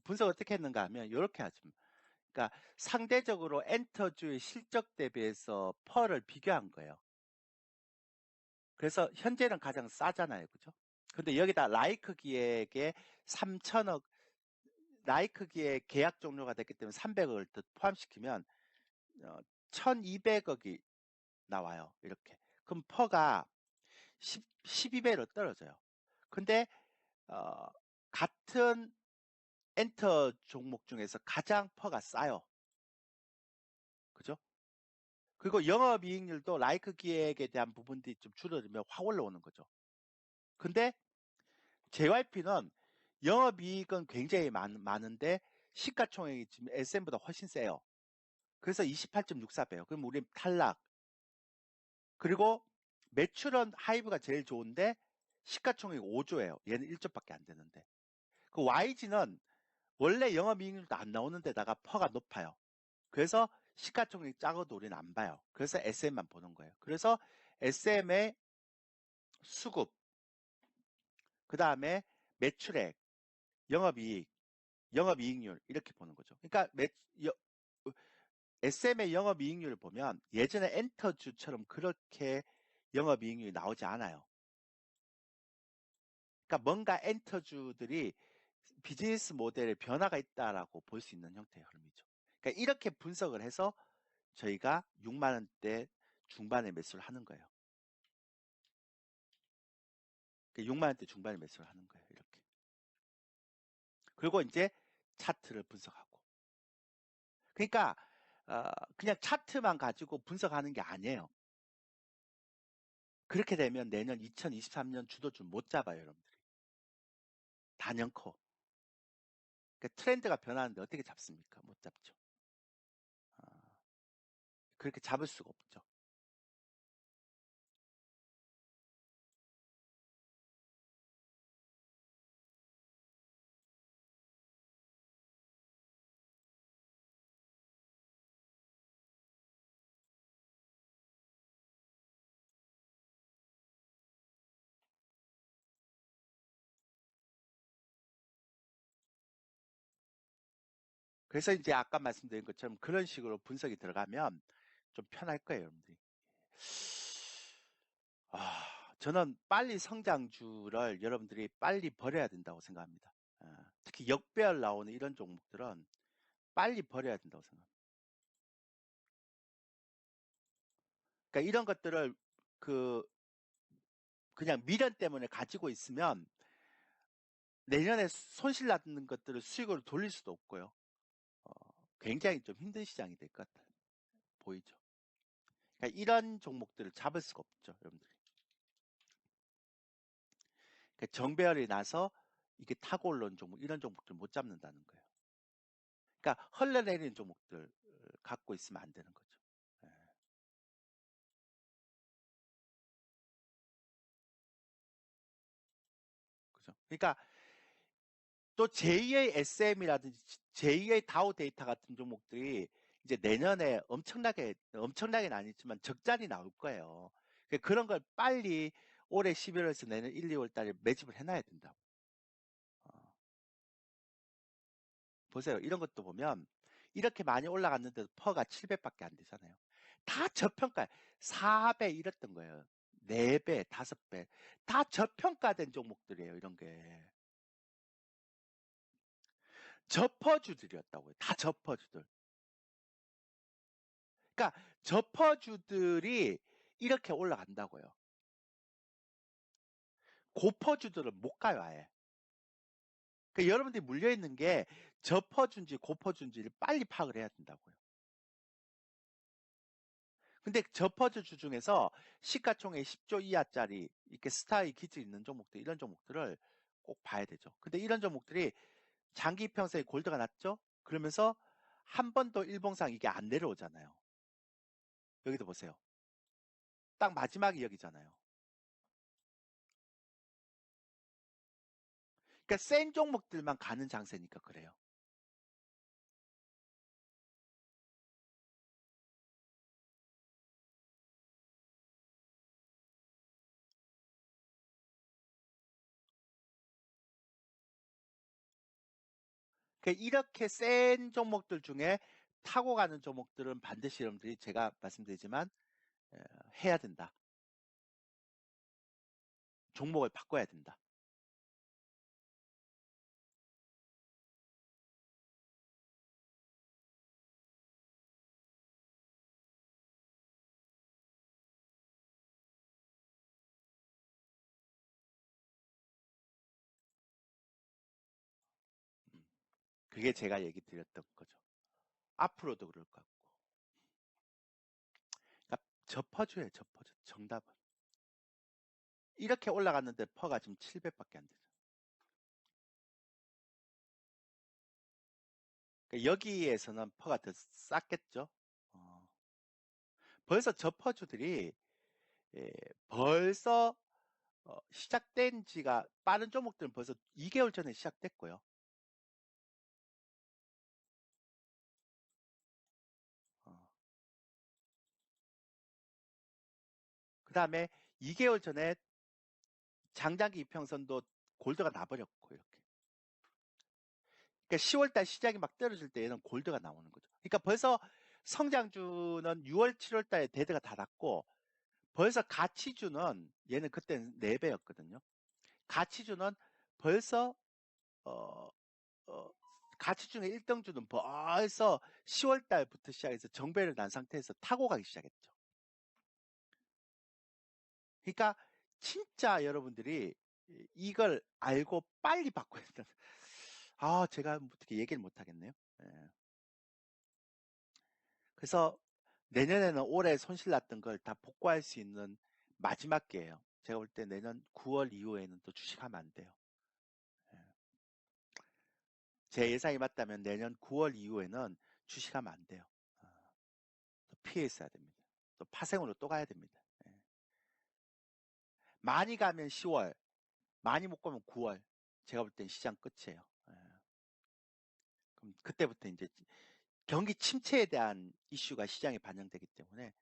분석 어떻게 했는가 하면 이렇게 하죠. 그러니까 상대적으로 엔터주의 실적 대비해서 펄을 비교한 거예요. 그래서 현재는 가장 싸잖아요. 그죠? 근데 여기다 라이크 기획에 3천억 라이크 기획 계약 종료가 됐기 때문에 300억을 더 포함시키면 1200억이 나와요. 이렇게. 그럼 퍼가 12배로 떨어져요. 근데 어, 같은 엔터 종목 중에서 가장 퍼가 싸요. 그죠? 그리고 영업이익률도 라이크 기획에 대한 부분들이 좀 줄어들면 확 올라오는 거죠. 근데 JYP는 영업이익은 굉장히 많은데 시가총액이 지금 SM보다 훨씬 세요. 그래서 28.64배요. 그럼 우리 탈락. 그리고 매출은 하이브가 제일 좋은데 시가총액 5조예요. 얘는 1조밖에 안 되는데. 그 YG는 원래 영업이익률도 안 나오는 데다가 퍼가 높아요. 그래서 시가총액 작아도 우리는 안 봐요. 그래서 SM만 보는 거예요. 그래서 SM의 수급, 그 다음에 매출액, 영업이익, 영업이익률 이렇게 보는 거죠. 그러니까 SM의 영업이익률을 보면 예전에 엔터주처럼 그렇게 영업이익률이 나오지 않아요. 그러니까 뭔가 엔터주들이 비즈니스 모델에 변화가 있다라고 볼 수 있는 형태의 흐름이죠. 그러니까 이렇게 분석을 해서 저희가 6만 원대 중반에 매수를 하는 거예요. 6만 원대 중반에 매수를 하는 거예요. 이렇게. 그리고 이제 차트를 분석하고. 그러니까 그냥 차트만 가지고 분석하는 게 아니에요. 그렇게 되면 내년 2023년 주도주 못 잡아요, 여러분들이. 단연코. 그러니까 트렌드가 변하는데 어떻게 잡습니까? 못 잡죠. 아, 그렇게 잡을 수가 없죠. 그래서 이제 아까 말씀드린 것처럼 그런 식으로 분석이 들어가면 좀 편할 거예요, 여러분들이. 저는 빨리 성장주를 여러분들이 빨리 버려야 된다고 생각합니다. 특히 역배열 나오는 이런 종목들은 빨리 버려야 된다고 생각합니다. 그러니까 이런 것들을 그 그냥 미련 때문에 가지고 있으면 내년에 손실 나는 것들을 수익으로 돌릴 수도 없고요. 어, 굉장히 좀 힘든 시장이 될 것 같아요. 보이죠? 그러니까 이런 종목들을 잡을 수가 없죠, 여러분들이. 그러니까 정배열이 나서 이게 타고 올라온 종목, 이런 종목들 못 잡는다는 거예요. 그러니까 흘러내리는 종목들 갖고 있으면 안 되는 거죠. 예, 그죠? 그러니까 또 제2의 SM이라든지 제2의 다우 데이터 같은 종목들이 이제 내년에 엄청나게는 아니지만 적자리 나올 거예요. 그런 걸 빨리 올해 11월에서 내년 1, 2월 달에 매집을 해놔야 된다고. 어, 보세요. 이런 것도 보면 이렇게 많이 올라갔는데도 퍼가 700밖에 안 되잖아요. 다 저평가, 4배 이랬던 거예요. 4배, 5배. 다 저평가된 종목들이에요, 이런 게. 저퍼주들이었다고요. 다 저퍼주들. 그러니까 저퍼주들이 이렇게 올라간다고요. 고퍼주들은 못 가요, 아예. 그러니까 여러분들이 물려있는 게 저퍼주인지 고퍼주인지를 빨리 파악을 해야 된다고요. 근데 저퍼주 중에서 시가총액 10조 이하짜리 이렇게 스타의 기질 있는 종목들, 이런 종목들을 꼭 봐야 되죠. 근데 이런 종목들이 장기 평생에 골드가 났죠? 그러면서 한 번도 일봉상 이게 안 내려오잖아요. 여기도 보세요. 딱 마지막이 여기잖아요. 그러니까 센 종목들만 가는 장세니까 그래요. 그러니까 이렇게 센 종목들 중에 타고 가는 종목들은 반드시 여러분들이 제가 말씀드리지만 해야 된다. 종목을 바꿔야 된다. 음, 그게 제가 얘기 드렸던 거죠. 앞으로도 그럴 것 같고. 그러니까 저퍼주예요, 저퍼주. 정답은. 이렇게 올라갔는데 퍼가 지금 700밖에 안 되죠. 그러니까 여기에서는 퍼가 더 쌌겠죠. 어, 벌써 저퍼주들이 예, 벌써 시작된 지가 빠른 종목들은 벌써 2개월 전에 시작됐고요. 어, 그 다음에 2개월 전에 장장기 이평선도 골드가 나버렸고 이렇게. 그러니까 10월달 시작이 막 떨어질 때 얘는 골드가 나오는 거죠. 그러니까 벌써 성장주는 6월, 7월달에 데드가 다 났고 벌써 가치주는 얘는 그때는 4배였거든요. 가치주는 벌써 어, 어, 가치주의 1등주는 벌써 10월달부터 시작해서 정배를 난 상태에서 타고 가기 시작했죠. 그러니까 진짜 여러분들이 이걸 알고 빨리 바꿔야 된다. 제가 어떻게 얘기를 못 하겠네요. 예. 그래서 내년에는 올해 손실 났던 걸 다 복구할 수 있는 마지막 기회예요. 제가 볼 때 내년 9월 이후에는 또 주식하면 안 돼요. 예. 제 예상이 맞다면 내년 9월 이후에는 주식하면 안 돼요. 어, 또 피해 있어야 됩니다. 또 파생으로 또 가야 됩니다. 예. 많이 가면 10월, 많이 못 가면 9월. 제가 볼 땐 시장 끝이에요. 예. 그럼 그때부터 이제 경기 침체에 대한 이슈가 시장에 반영되기 때문에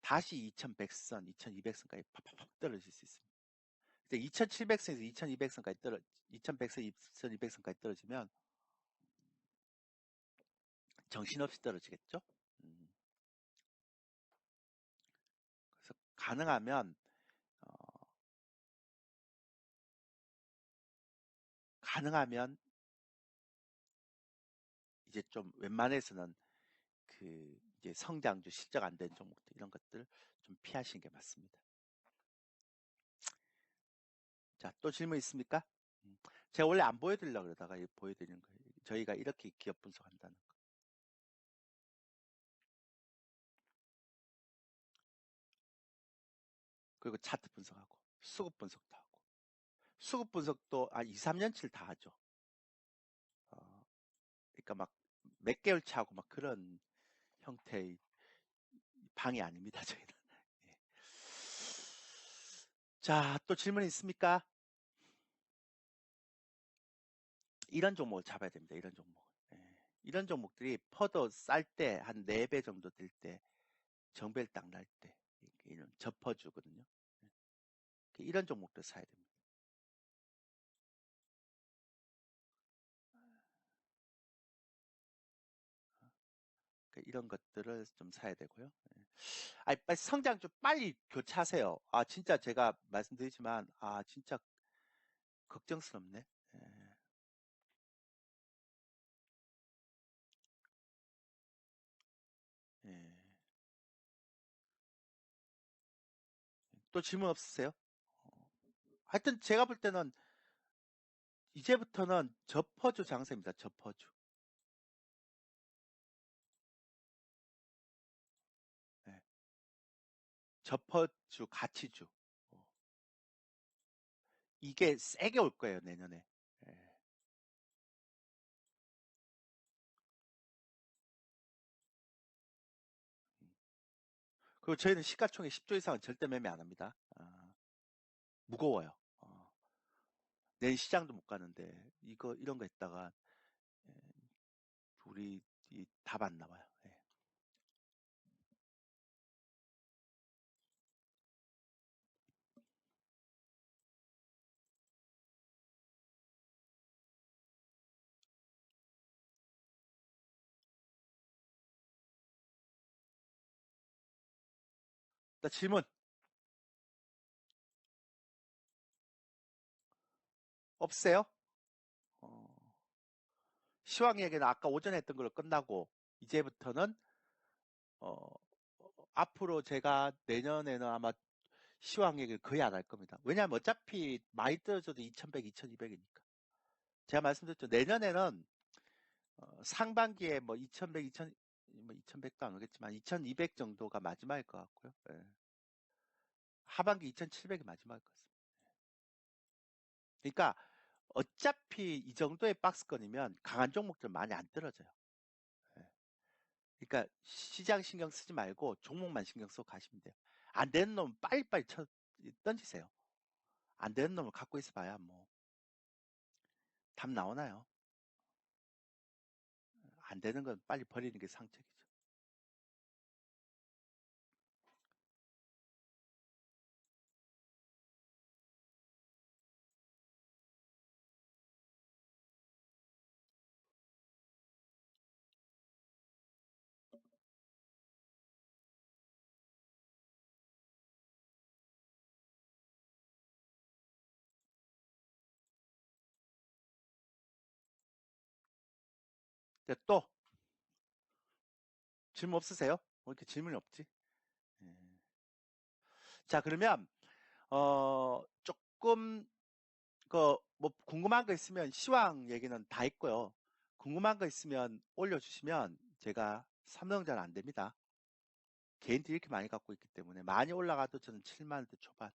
다시 2100선, 2200선까지 팍팍팍 떨어질 수 있습니다. 2700선에서 2200선까지 2100선, 2200선까지 떨어지면 정신없이 떨어지겠죠? 음, 그래서 어, 가능하면 이제 좀 웬만해서는 이제 성장주 실적 안 된 종목들 이런 것들 좀 피하시는 게 맞습니다. 자, 또 질문 있습니까? 음, 제가 원래 안 보여드리려고 그러다가 보여드리는 거예요. 저희가 이렇게 기업 분석한다는 거. 그리고 차트 분석하고 수급 분석도 하고 수급 분석도 2, 3년치를 다 하죠. 어, 그러니까 막 몇 개월 차고 막 그런 형태의 방이 아닙니다. 저희는. 예. 자, 또 질문 있습니까? 이런 종목을 잡아야 됩니다. 이런 종목. 예. 이런 종목들이 퍼더 쌀 때 한 4배 정도 될 때 정배를 딱 날 때 이런 접어주거든요. 예. 이런 종목들 사야 됩니다. 이런 것들을 좀 사야 되고요. 예. 빨리 성장 좀 빨리 교차하세요. 진짜 제가 말씀드리지만, 진짜 걱정스럽네. 예. 예. 또 질문 없으세요? 하여튼 제가 볼 때는 이제부터는 저퍼주 장세입니다. 저퍼주. 예. 저퍼주, 가치주. 이게 세게 올 거예요, 내년에. 예. 그리고 저희는 시가총액 10조 이상은 절대 매매 안 합니다. 무거워요. 내일 시장도 못 가는데 이런 거 했다가 예, 우리 답 안 나와요. 예. 또 질문 없으세요? 어, 시황 얘기는 아까 오전에 했던 걸로 끝나고 이제부터는 어, 앞으로 제가 내년에는 아마 시황 얘기를 거의 안 할 겁니다. 왜냐하면 어차피 많이 떨어져도 2100, 2200이니까. 제가 말씀드렸죠. 내년에는 상반기에 뭐 2100, 2000, 뭐 2100도 안 오겠지만 2200 정도가 마지막일 것 같고요. 예. 하반기 2700이 마지막일 것 같습니다. 그러니까 어차피 이 정도의 박스권이면 강한 종목들 많이 안 떨어져요. 예. 그러니까 시장 신경 쓰지 말고 종목만 신경 쓰고 가시면 돼요. 안 되는 놈 빨리빨리 던지세요. 안 되는 놈을 갖고 있어 봐야 뭐 답 나오나요? 안 되는 건 빨리 버리는 게 상책이죠. 또 질문 없으세요? 왜 이렇게 질문이 없지? 예. 자, 그러면 조금 뭐 궁금한 거 있으면 시황 얘기는 다 했고요. 궁금한 거 있으면 올려주시면 제가 삼성전 안 됩니다. 개인들이 이렇게 많이 갖고 있기 때문에 많이 올라가도 저는 7만 원대 초반.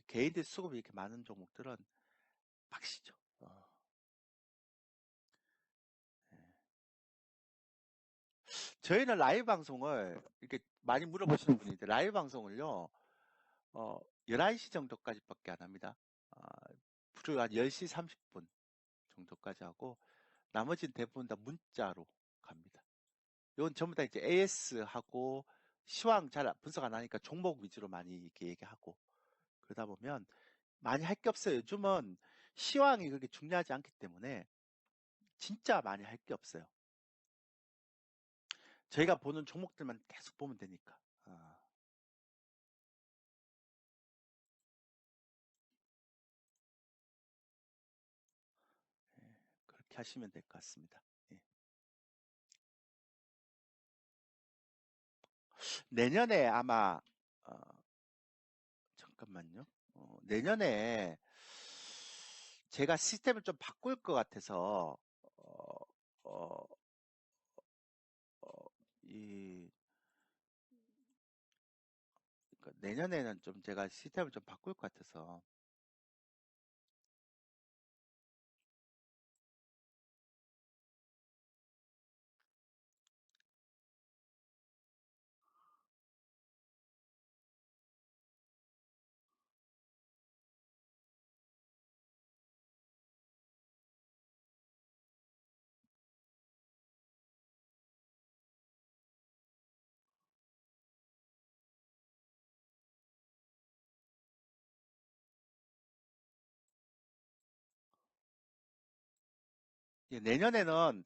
개인들 수급이 이렇게 많은 종목들은 박시죠. 예. 저희는 라이브 방송을 이렇게 많이 물어보시는 분인데 라이브 방송을요 11시 정도까지밖에 안 합니다. 아, 주로 한 10시 30분 정도까지 하고 나머지는 대부분 다 문자로 갑니다. 이건 전부 다 이제 AS하고 시황 잘 분석 안 하니까 종목 위주로 많이 이렇게 얘기하고 그러다 보면 많이 할 게 없어요. 요즘은 시황이 그렇게 중요하지 않기 때문에 진짜 많이 할 게 없어요. 저희가 보는 종목들만 계속 보면 되니까. 예, 그렇게 하시면 될 것 같습니다. 예. 내년에 아마 어, 잠깐만요. 내년에 제가 시스템을 좀 바꿀 것 같아서 어, 어, 어, 이 그러니까 내년에는 좀 제가 시스템을 좀 바꿀 것 같아서 내년에는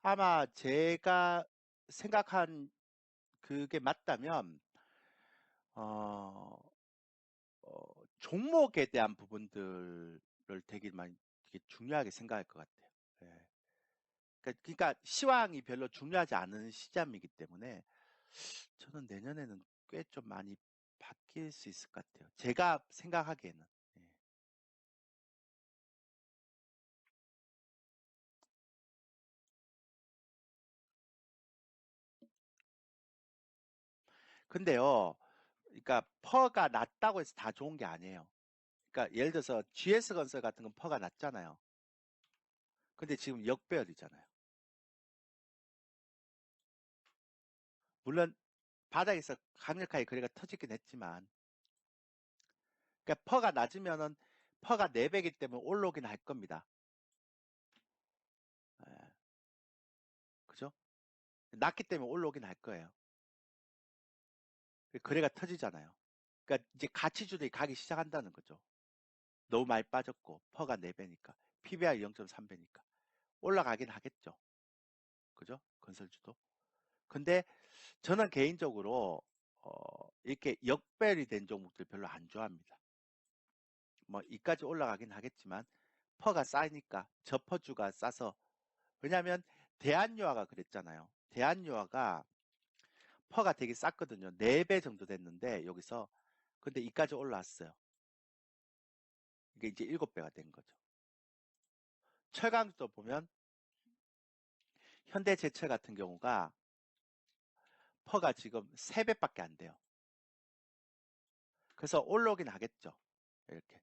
아마 제가 생각한 그게 맞다면 어, 종목에 대한 부분들을 되게 많이 되게 중요하게 생각할 것 같아요. 예. 그러니까 시황이 별로 중요하지 않은 시점이기 때문에 저는 내년에는 꽤 좀 많이 바뀔 수 있을 것 같아요. 제가 생각하기에는. 예. 근데요, 그러니까 퍼가 낮다고 해서 다 좋은 게 아니에요. 그러니까 예를 들어서 GS건설 같은 건 퍼가 낮잖아요. 근데 지금 역배열이잖아요. 물론 바닥에서 강력하게 거래가 터지긴 했지만, 그러니까 퍼가 낮으면은 퍼가 4배이기 때문에 올라오긴 할 겁니다. 예, 그죠? 낮기 때문에 올라오긴 할 거예요. 거래가 터지잖아요. 그러니까 이제 가치주들이 가기 시작한다는 거죠. 너무 많이 빠졌고 퍼가 4배니까 PBR 0.3배니까 올라가긴 하겠죠. 그죠? 건설주도. 근데 저는 개인적으로 이렇게 역배열이 된 종목들 별로 안 좋아합니다. 뭐 이까지 올라가긴 하겠지만 퍼가 쌓이니까 저퍼주가 싸서 왜냐하면 대한유화가 그랬잖아요. 대한유화가 퍼가 되게 쌌거든요. 4배 정도 됐는데 여기서 근데 이까지 올라왔어요. 이게 이제 7배가 된 거죠. 철강도 보면 현대제철 같은 경우가 퍼가 지금 3배밖에 안 돼요. 그래서 올라오긴 하겠죠. 이렇게.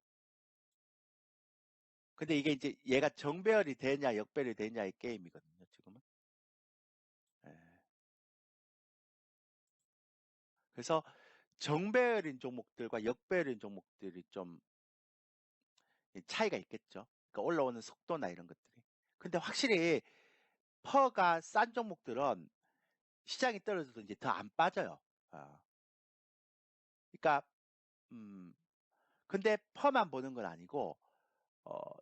근데 이게 이제 얘가 정배열이 되냐 역배열이 되냐의 게임이거든요. 지금은. 예. 그래서 정배열인 종목들과 역배열인 종목들이 좀 차이가 있겠죠. 그러니까 올라오는 속도나 이런 것들이. 근데 확실히 퍼가 싼 종목들은 시장이 떨어져도 이제 더 안 빠져요. 어. 그러니까 근데 퍼만 보는 건 아니고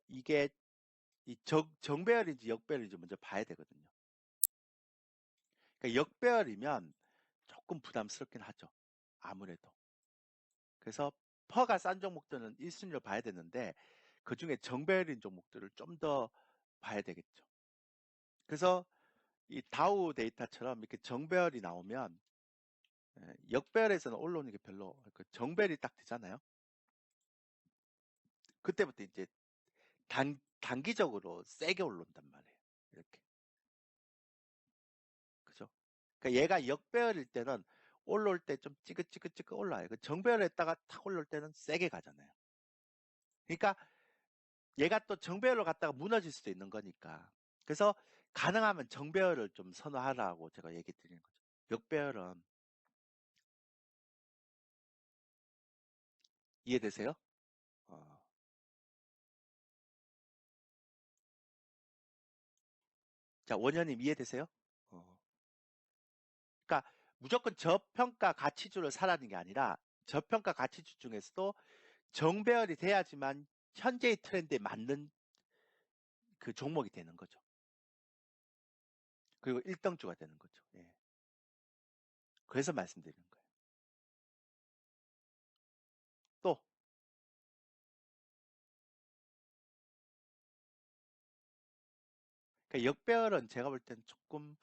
이게 이 정배열인지 역배열인지 먼저 봐야 되거든요. 그러니까 역배열이면 조금 부담스럽긴 하죠. 아무래도. 그래서 퍼가 싼 종목들은 1순위로 봐야 되는데 그 중에 정배열인 종목들을 좀 더 봐야 되겠죠. 그래서 이 다우 데이터처럼 이렇게 정배열이 나오면 역배열에서는 올라오는 게 별로 그 정배열이 딱 되잖아요. 그때부터 이제 단기적으로 세게 올라온단 말이에요. 이렇게. 그죠? 그러니까 얘가 역배열일 때는 올라올 때 좀 찌긋찌긋찌긋 올라와요. 그 정배열했다가 탁 올라올 때는 세게 가잖아요. 그러니까 얘가 또 정배열로 갔다가 무너질 수도 있는 거니까. 그래서 가능하면 정배열을 좀 선호하라고 제가 얘기 드리는 거죠. 역배열은 이해되세요? 어. 자, 원현님 이해되세요? 어. 그러니까 무조건 저평가 가치주를 사라는 게 아니라 저평가 가치주 중에서도 정배열이 돼야지만 현재의 트렌드에 맞는 그 종목이 되는 거죠. 그리고 1등주가 되는 거죠. 예. 그래서 말씀드리는 거예요. 또 그러니까 역배열은 제가 볼 때는 조금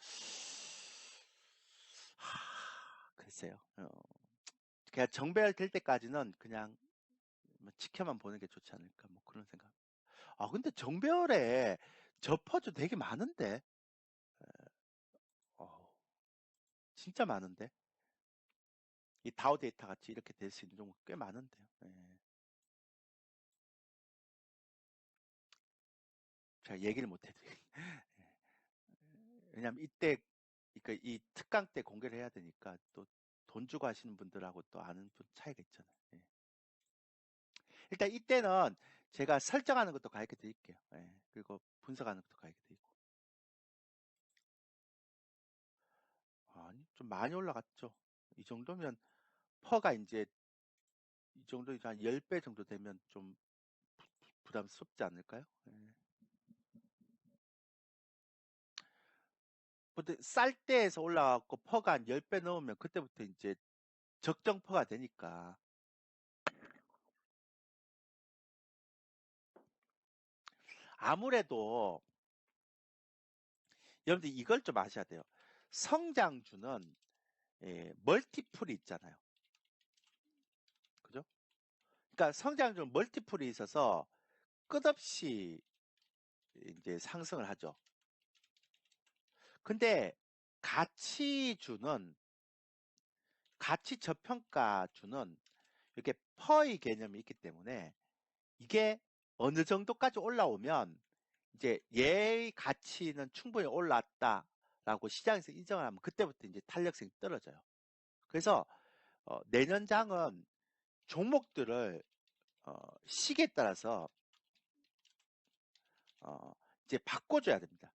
글쎄요. 그냥 정배열 될 때까지는 그냥 뭐 지켜만 보는 게 좋지 않을까 뭐 그런 생각. 아 근데 정배열에 저퍼주 되게 많은데. 어, 진짜 많은데. 이 다우 데이터 같이 이렇게 될 수 있는 종목 꽤 많은데요. 예. 제가 얘기를 못 해드리. 왜냐면 이때 그러니까 이 특강 때 공개를 해야 되니까 또 돈 주고 하시는 분들하고 또 아는 분 차이가 있잖아요. 예. 일단 이때는 제가 설정하는 것도 가르쳐 드릴게요. 예. 그리고 분석하는 것도 가르쳐 드리고. 아니, 좀 많이 올라갔죠. 이 정도면 퍼가 이제 이 정도 이제 한 10배 정도 되면 좀 부담스럽지 않을까요? 예. 근데 쌀 때에서 올라갔고 퍼가 한 10배 넘으면 그때부터 이제 적정 퍼가 되니까 아무래도 여러분들 이걸 좀 아셔야 돼요. 성장주는 멀티플이 있잖아요. 그죠? 그러니까 성장주는 멀티플이 있어서 끝없이 이제 상승을 하죠. 근데 가치주는 가치 저평가주는 이렇게 퍼의 개념이 있기 때문에 이게 어느 정도까지 올라오면 이제 얘의 가치는 충분히 올랐다라고 시장에서 인정을 하면 그때부터 이제 탄력성이 떨어져요. 그래서 내년장은 종목들을 시기에 따라서 이제 바꿔줘야 됩니다.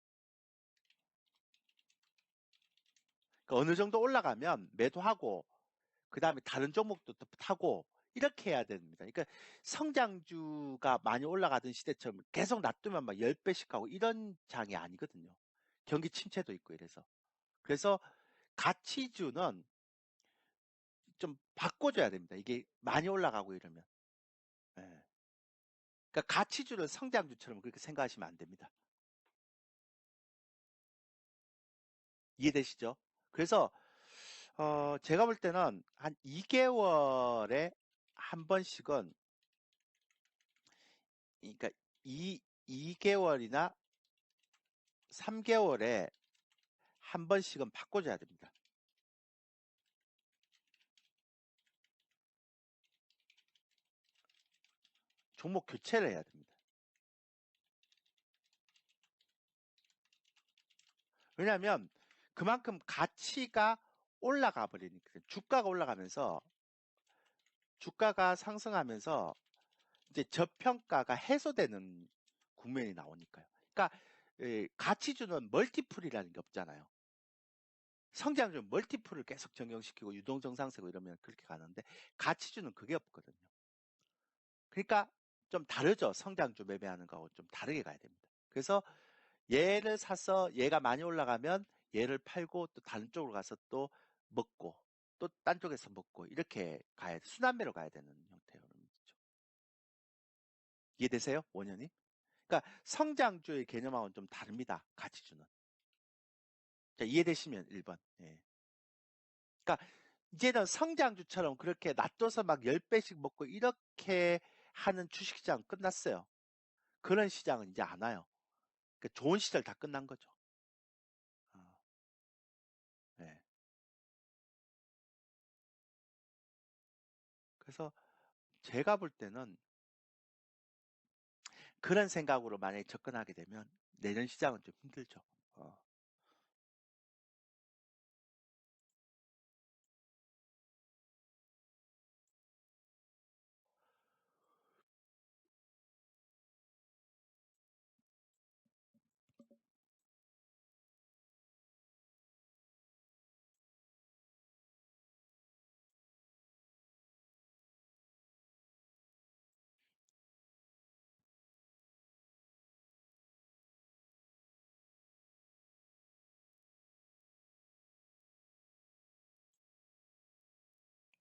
그러니까 어느 정도 올라가면 매도하고 그 다음에 다른 종목도 또 타고 이렇게 해야 됩니다. 그러니까 성장주가 많이 올라가던 시대처럼 계속 놔두면 막 10배씩 가고 이런 장이 아니거든요. 경기 침체도 있고 이래서. 그래서 가치주는 좀 바꿔줘야 됩니다. 이게 많이 올라가고 이러면. 예. 그러니까 가치주를 성장주처럼 그렇게 생각하시면 안 됩니다. 이해되시죠? 그래서 제가 볼 때는 한 2개월에 한 번씩은 그러니까 2개월이나 3개월에 한 번씩은 바꿔줘야 됩니다. 종목 교체를 해야 됩니다. 왜냐하면 그만큼 가치가 올라가 버리니까 주가가 올라가면서 주가가 상승하면서 이제 저평가가 해소되는 국면이 나오니까요. 그러니까 가치주는 멀티플이라는 게 없잖아요. 성장주는 멀티플을 계속 적용시키고 유동성상세고 이러면 그렇게 가는데 가치주는 그게 없거든요. 그러니까 좀 다르죠. 성장주 매매하는 거하고 좀 다르게 가야 됩니다. 그래서 얘를 사서 얘가 많이 올라가면 얘를 팔고 또 다른 쪽으로 가서 또 먹고 또 딴 쪽에서 먹고 이렇게 가야 돼. 순환매로 가야 되는 형태로 있죠. 이해되세요? 원현이? 그러니까 성장주의 개념하고는 좀 다릅니다. 가치주는. 자, 이해되시면 1번. 예. 그러니까 이제는 성장주처럼 그렇게 놔둬서 막 10배씩 먹고 이렇게 하는 주식시장 끝났어요. 그런 시장은 이제 안 와요. 그러니까 좋은 시절 다 끝난 거죠. 어, 예. 그래서 제가 볼 때는 그런 생각으로 만약에 접근하게 되면 내년 시장은 좀 힘들죠. 어.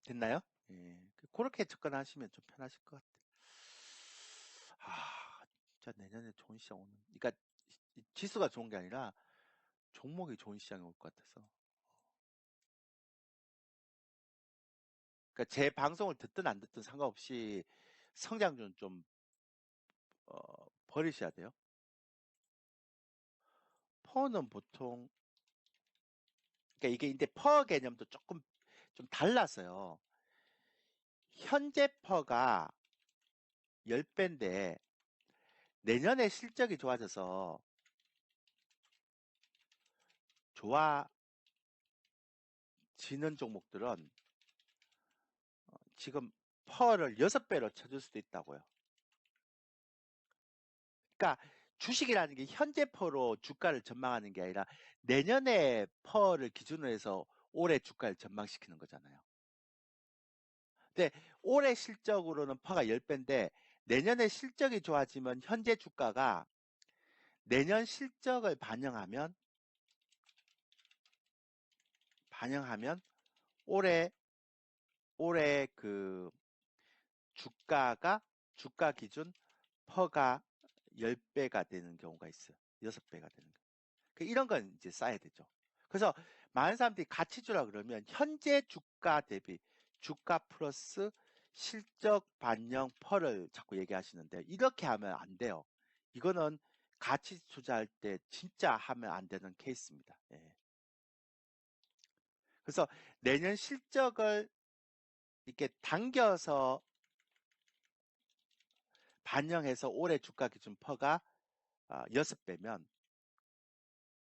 됐나요? 예. 그렇게 접근하시면 좀 편하실 것 같아요. 아, 진짜 내년에 좋은 시장 오는. 그러니까 지수가 좋은 게 아니라 종목이 좋은 시장이 올 것 같아서. 그러니까 제 방송을 듣든 안 듣든 상관없이 성장률 좀 버리셔야 돼요. 퍼는 보통 그러니까 이게 이제 퍼 개념도 조금 좀 달라서요. 현재 퍼가 10배인데 내년에 실적이 좋아져서 좋아지는 종목들은 지금 퍼를 6배로 쳐줄 수도 있다고요. 그러니까 주식이라는 게 현재 퍼로 주가를 전망하는 게 아니라 내년에 퍼를 기준으로 해서 올해 주가를 전망시키는 거잖아요. 근데 올해 실적으로는 퍼가 10배인데 내년에 실적이 좋아지면 현재 주가가 내년 실적을 반영하면 올해 그 주가가 주가 기준 퍼가 10배가 되는 경우가 있어요. 6배가 되는 거. 이런 건 이제 쌓아야 되죠. 그래서 많은 사람들이 가치주라 그러면 현재 주가 대비 주가 플러스 실적 반영 펄을 자꾸 얘기하시는데 이렇게 하면 안 돼요. 이거는 가치 투자할 때 진짜 하면 안 되는 케이스입니다. 예. 그래서 내년 실적을 이렇게 당겨서 반영해서 올해 주가 기준 퍼가 6배면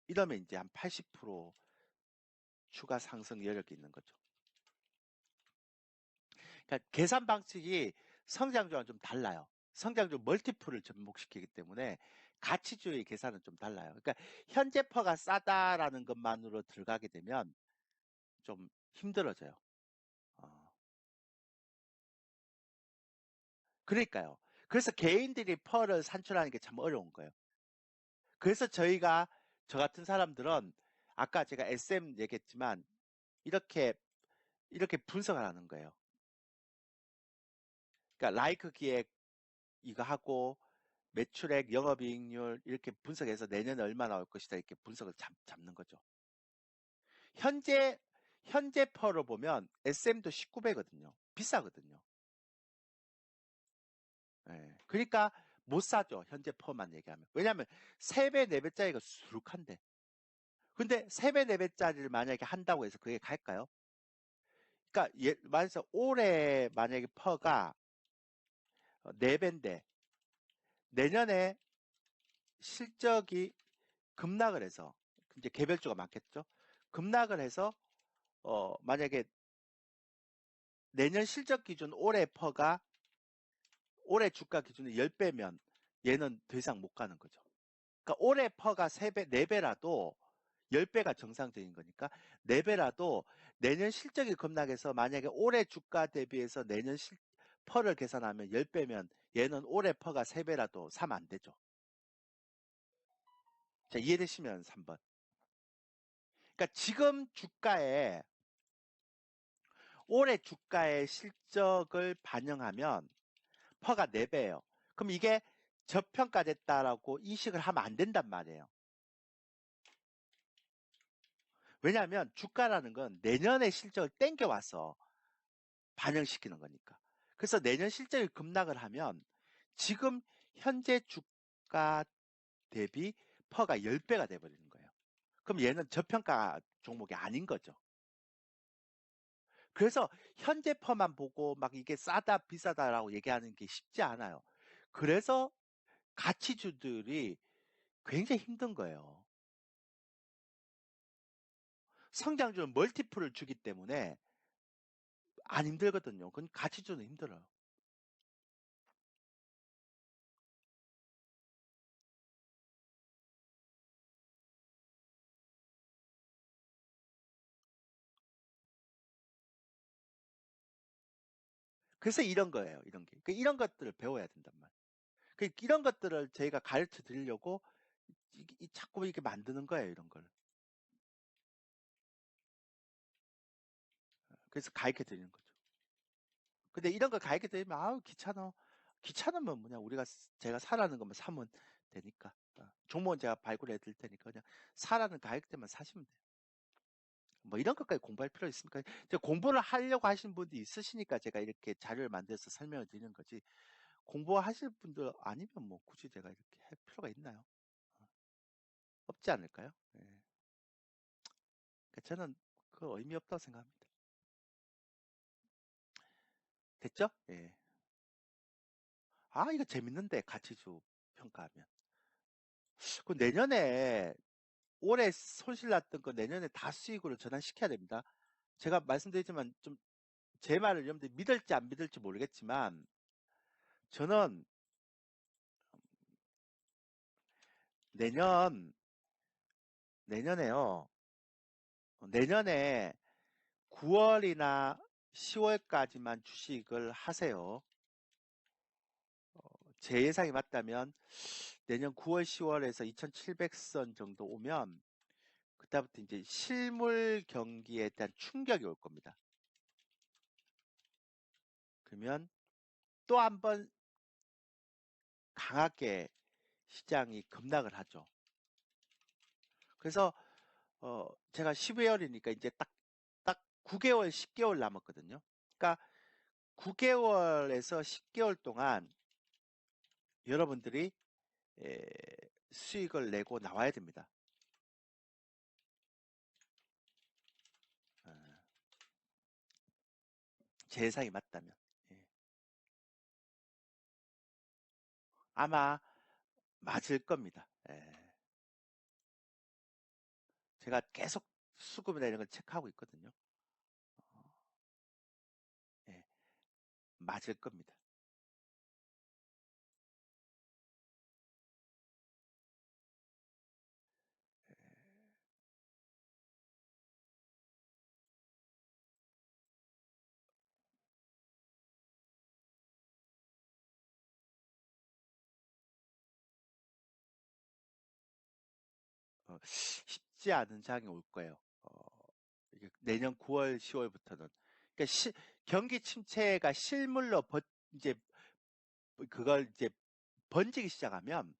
이러면 이제 한 80% 추가 상승 여력이 있는 거죠. 그러니까 계산 방식이 성장주와는 좀 달라요. 성장주 멀티플을 접목시키기 때문에 가치주의 계산은 좀 달라요. 그러니까 현재 퍼가 싸다라는 것만으로 들어가게 되면 좀 힘들어져요. 어, 그러니까요. 그래서 개인들이 퍼를 산출하는 게 참 어려운 거예요. 그래서 저 같은 사람들은 아까 제가 SM 얘기했지만 이렇게 분석을 하는 거예요. 그러니까 라이크 기획 이거 하고 매출액, 영업이익률 이렇게 분석해서 내년에 얼마 나올 것이다 이렇게 분석을 잡는 거죠. 현재 퍼로 보면 SM도 19배거든요. 비싸거든요. 예. 그러니까 못 사죠. 현재 퍼만 얘기하면. 왜냐하면 3배, 4배짜리가 수룩한데. 근데 3배, 4배짜리를 만약에 한다고 해서 그게 갈까요? 그러니까 말해서 올해 만약에 퍼가 4배인데 내년에 실적이 급락을 해서 이제 개별주가 많겠죠. 급락을 해서 만약에 내년 실적 기준 올해 주가 기준이 10배면 얘는 더 이상 못 가는 거죠. 그러니까 올해 퍼가 3배, 4배라도 10배가 정상적인 거니까 4배라도 내년 실적이 급락해서 만약에 올해 주가 대비해서 내년 퍼를 계산하면 10배면 얘는 올해 퍼가 3배라도 사면 안 되죠. 자, 이해되시면 3번. 그러니까 지금 올해 주가의 실적을 반영하면 퍼가 4배예요. 그럼 이게 저평가됐다라고 이식을 하면 안 된단 말이에요. 왜냐하면 주가라는 건 내년의 실적을 땡겨와서 반영시키는 거니까. 그래서 내년 실적이 급락을 하면 지금 현재 주가 대비 퍼가 10배가 돼버리는 거예요. 그럼 얘는 저평가 종목이 아닌 거죠. 그래서 현재퍼만 보고 막 이게 싸다 비싸다라고 얘기하는 게 쉽지 않아요. 그래서 가치주들이 굉장히 힘든 거예요. 성장주는 멀티플을 주기 때문에 안 힘들거든요. 그건 가치주는 힘들어요. 그래서 이런 거예요. 이런 게. 이런 것들을 배워야 된단 말이에요. 이런 것들을 저희가 가르쳐 드리려고 자꾸 이렇게 만드는 거예요. 이런 걸. 그래서 가르쳐 드리는 거죠. 근데 이런 거 가르쳐 드리면 아우 귀찮아. 귀찮으면 뭐냐 제가 사라는 것만 사면 되니까. 종목은 제가 발굴해 드릴 테니까 그냥 사라는 가격대만 사시면 돼요. 뭐 이런 것까지 공부할 필요 있습니까? 공부를 하려고 하시는 분들이 있으시니까 제가 이렇게 자료를 만들어서 설명을 드리는 거지. 공부하실 분들 아니면 뭐 굳이 제가 이렇게 할 필요가 있나요? 없지 않을까요? 예. 저는 그 의미 없다고 생각합니다. 됐죠? 예. 이거 재밌는데 가치주 평가하면. 그 내년에 올해 손실 났던 거 내년에 다 수익으로 전환시켜야 됩니다. 제가 말씀드리지만 좀 제 말을 여러분들이 믿을지 안 믿을지 모르겠지만 저는 내년 내년에요. 내년에 9월이나 10월까지만 주식을 하세요. 제 예상이 맞다면 내년 9월, 10월에서 2700선 정도 오면 그때부터 이제 실물 경기에 대한 충격이 올 겁니다. 그러면 또 한 번 강하게 시장이 급락을 하죠. 그래서 제가 12월이니까 이제 딱 9개월, 10개월 남았거든요. 그러니까 9개월에서 10개월 동안 여러분들이 수익을 내고 나와야 됩니다. 어, 제 예상이 맞다면. 예. 아마 맞을 겁니다. 예. 제가 계속 수급이나 이런 걸 체크하고 있거든요. 어, 예. 맞을 겁니다. 쉽지 않은 장이 올 거예요. 내년 9월, 10월부터는. 그러니까 경기 침체가 실물로 이제 그걸 이제 번지기 시작하면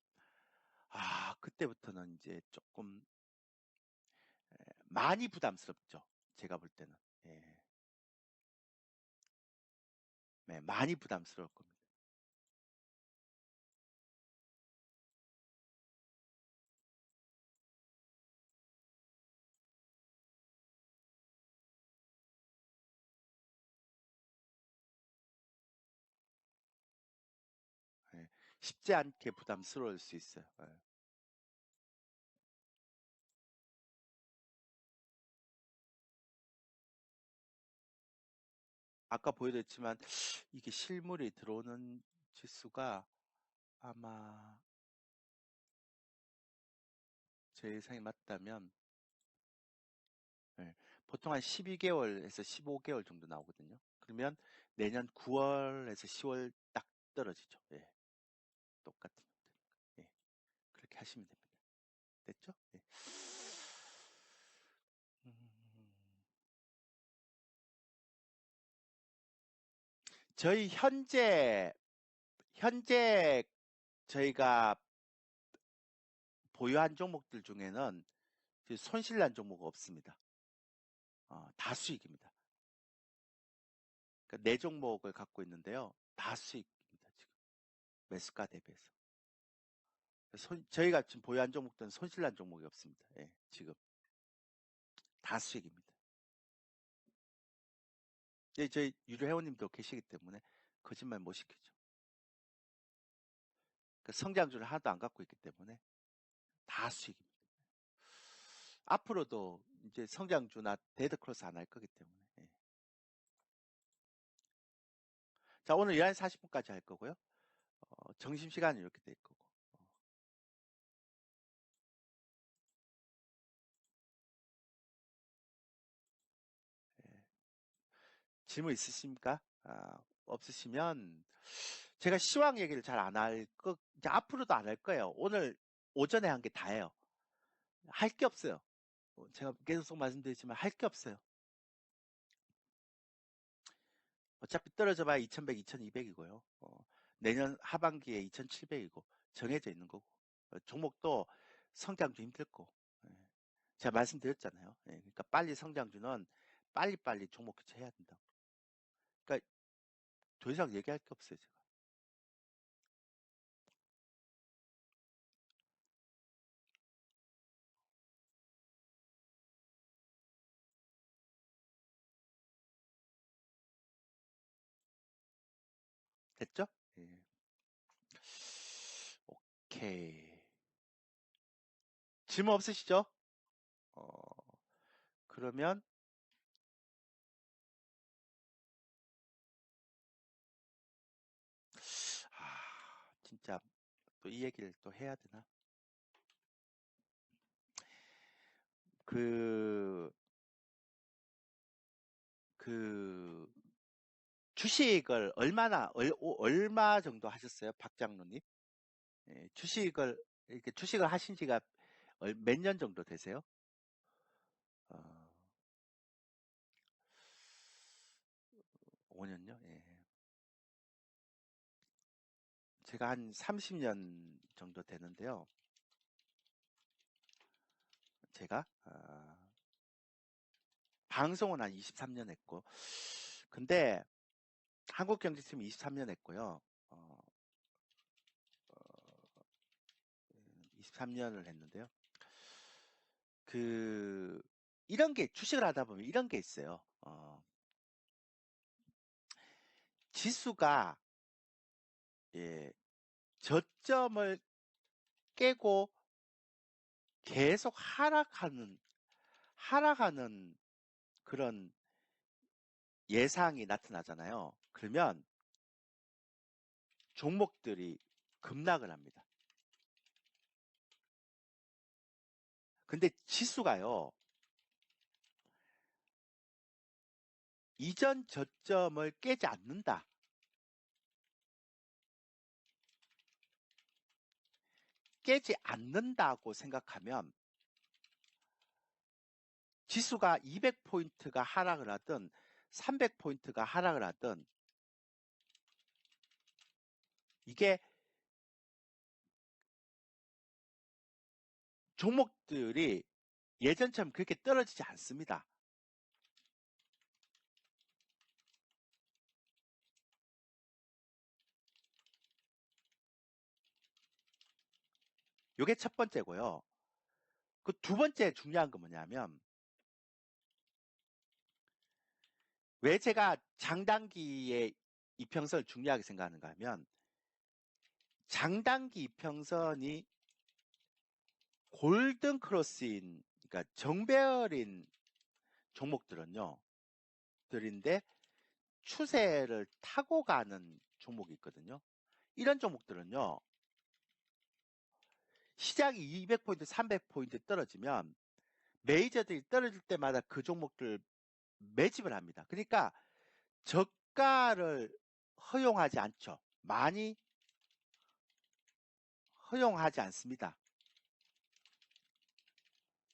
그때부터는 이제 조금 많이 부담스럽죠. 제가 볼 때는. 예. 네, 많이 부담스러울 겁니다. 예. 쉽지 않게 부담스러울 수 있어요. 예. 아까 보여드렸지만 이게 실물이 들어오는 지수가 아마 제 예상이 맞다면 예, 보통 한 12개월에서 15개월 정도 나오거든요. 그러면 내년 9월에서 10월 딱 떨어지죠. 예, 똑같은 형태. 예, 그렇게 하시면 됩니다. 됐죠? 예. 음, 저희 현재 저희가 보유한 종목들 중에는 손실난 종목 없습니다. 다 수익입니다. 그러니까 네 종목을 갖고 있는데요. 다 수익입니다. 지금 매수가 대비해서. 저희가 지금 보유한 종목들은 손실난 종목이 없습니다. 예, 지금 다 수익입니다. 네, 저희 유료 회원님도 계시기 때문에 거짓말 못 시키죠. 그 성장주를 하나도 안 갖고 있기 때문에 다 수익입니다. 앞으로도 이제 성장주나 데드 크로스 안 할 거기 때문에. 예. 자, 오늘 11시 40분까지 할 거고요. 점심시간은 이렇게 될 거고. 예. 질문 있으십니까? 없으시면 제가 시황 얘기를 잘 안 할 거, 이제 앞으로도 안 할 거예요. 오늘 오전에 한 게 다예요. 할 게 없어요. 제가 계속 말씀드리지만 할 게 없어요. 어차피 떨어져 봐야 2100, 2200이고요. 내년 하반기에 2700이고 정해져 있는 거고. 종목도 성장도 힘들고. 예. 제가 말씀드렸잖아요. 예. 그러니까 빨리 성장주는 빨리빨리 종목 교체해야 된다. 그러니까 더 이상 얘기할 게 없어요, 제가. 됐죠? 예. 오케이. 질문 없으시죠? 어, 그러면 진짜 또 이 얘기를 또 해야 되나? 그, 그 주식을 얼마 정도 하셨어요, 박장로님? 예, 주식을 하신 지가 몇 년 정도 되세요? 어, 5년요? 예. 제가 한 30년 정도 되는데요. 제가 방송은 한 23년 했고, 근데 한국경제팀 23년 했고요. 23년을 했는데요. 그 이런 게 주식을 하다 보면 이런 게 있어요. 지수가 예, 저점을 깨고 계속 하락하는 그런 예상이 나타나잖아요. 그러면 종목들이 급락을 합니다. 근데 지수가요, 이전 저점을 깨지 않는다. 깨지 않는다고 생각하면 지수가 200포인트가 하락을 하든 300포인트가 하락을 하든 이게 종목들이 예전처럼 그렇게 떨어지지 않습니다. 이게 첫 번째고요. 그 두 번째 중요한 건 뭐냐면 왜 제가 장단기의 이평선을 중요하게 생각하는가 하면 장단기 이평선이 골든 크로스인 그러니까 정배열인 종목들은요. 들인데 추세를 타고 가는 종목이 있거든요. 이런 종목들은요. 시장이 200포인트, 300포인트 떨어지면 메이저들이 떨어질 때마다 그 종목들 매집을 합니다. 그러니까 저가를 허용하지 않죠. 많이 허용하지 않습니다.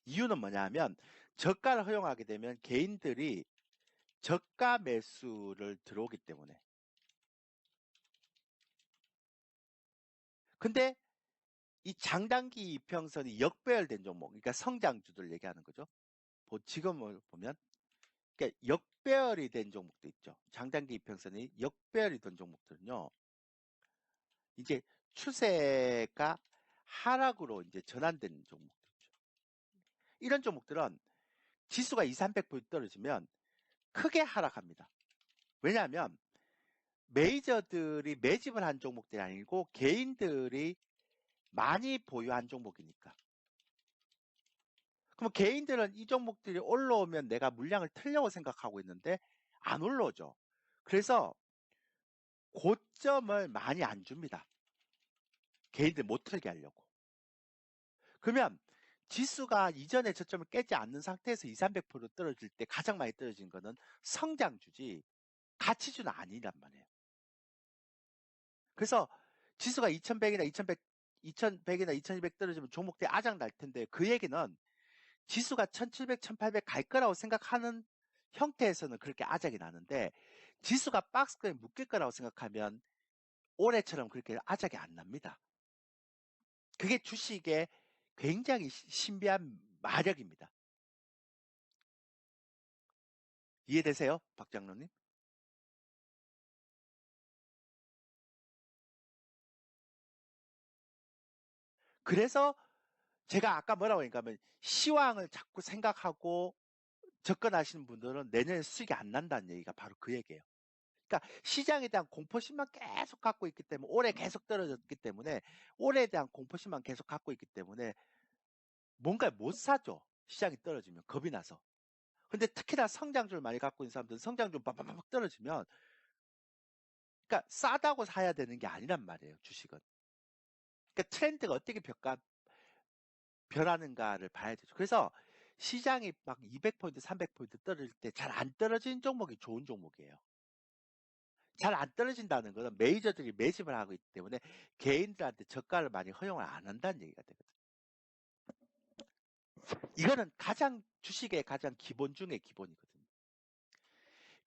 이유는 뭐냐면 저가를 허용하게 되면 개인들이 저가 매수를 들어오기 때문에. 근데 이 장단기 이평선이 역배열된 종목, 그러니까 성장주들 얘기하는 거죠. 지금 보면 그러니까 역배열이 된 종목도 있죠. 장단기 이평선이 역배열이 된 종목들은요. 이제 추세가 하락으로 이제 전환된 종목들이죠. 이런 종목들은 지수가 2, 300포인트 떨어지면 크게 하락합니다. 왜냐하면 메이저들이 매집을 한 종목들이 아니고 개인들이 많이 보유한 종목이니까. 그럼 개인들은 이 종목들이 올라오면 내가 물량을 틀려고 생각하고 있는데 안 올라오죠. 그래서 고점을 많이 안 줍니다. 개인들 못 틀게 하려고. 그러면 지수가 이전에 저점을 깨지 않는 상태에서 2, 300% 떨어질 때 가장 많이 떨어진 거는 성장주지 가치주는 아니란 말이에요. 그래서 지수가 2100이나 2100이나 2200 떨어지면 종목들이 아작 날 텐데 그 얘기는 지수가 1700, 1800 갈 거라고 생각하는 형태에서는 그렇게 아작이 나는데 지수가 박스권에 묶일 거라고 생각하면 올해처럼 그렇게 아작이 안 납니다. 그게 주식의 굉장히 신비한 마력입니다. 이해되세요? 박장로님? 그래서 제가 아까 뭐라고 했냐면 시황을 자꾸 생각하고 접근하시는 분들은 내년에 수익이 안 난다는 얘기가 바로 그 얘기예요. 그러니까 시장에 대한 공포심만 계속 갖고 있기 때문에 올해 계속 떨어졌기 때문에 올해에 대한 공포심만 계속 갖고 있기 때문에 뭔가를 못 사죠. 시장이 떨어지면 겁이 나서. 근데 특히나 성장주를 많이 갖고 있는 사람들은 성장주 빠바박 떨어지면 그러니까 싸다고 사야 되는 게 아니란 말이에요. 주식은. 그러니까 트렌드가 어떻게 변하는가를 봐야 되죠. 그래서 시장이 막 200포인트, 300포인트 떨어질 때 잘 안 떨어지는 종목이 좋은 종목이에요. 잘 안 떨어진다는 것은 메이저들이 매집을 하고 있기 때문에 개인들한테 저가를 많이 허용을 안 한다는 얘기가 되거든요. 이거는 가장 주식의 가장 기본 중의 기본이거든요.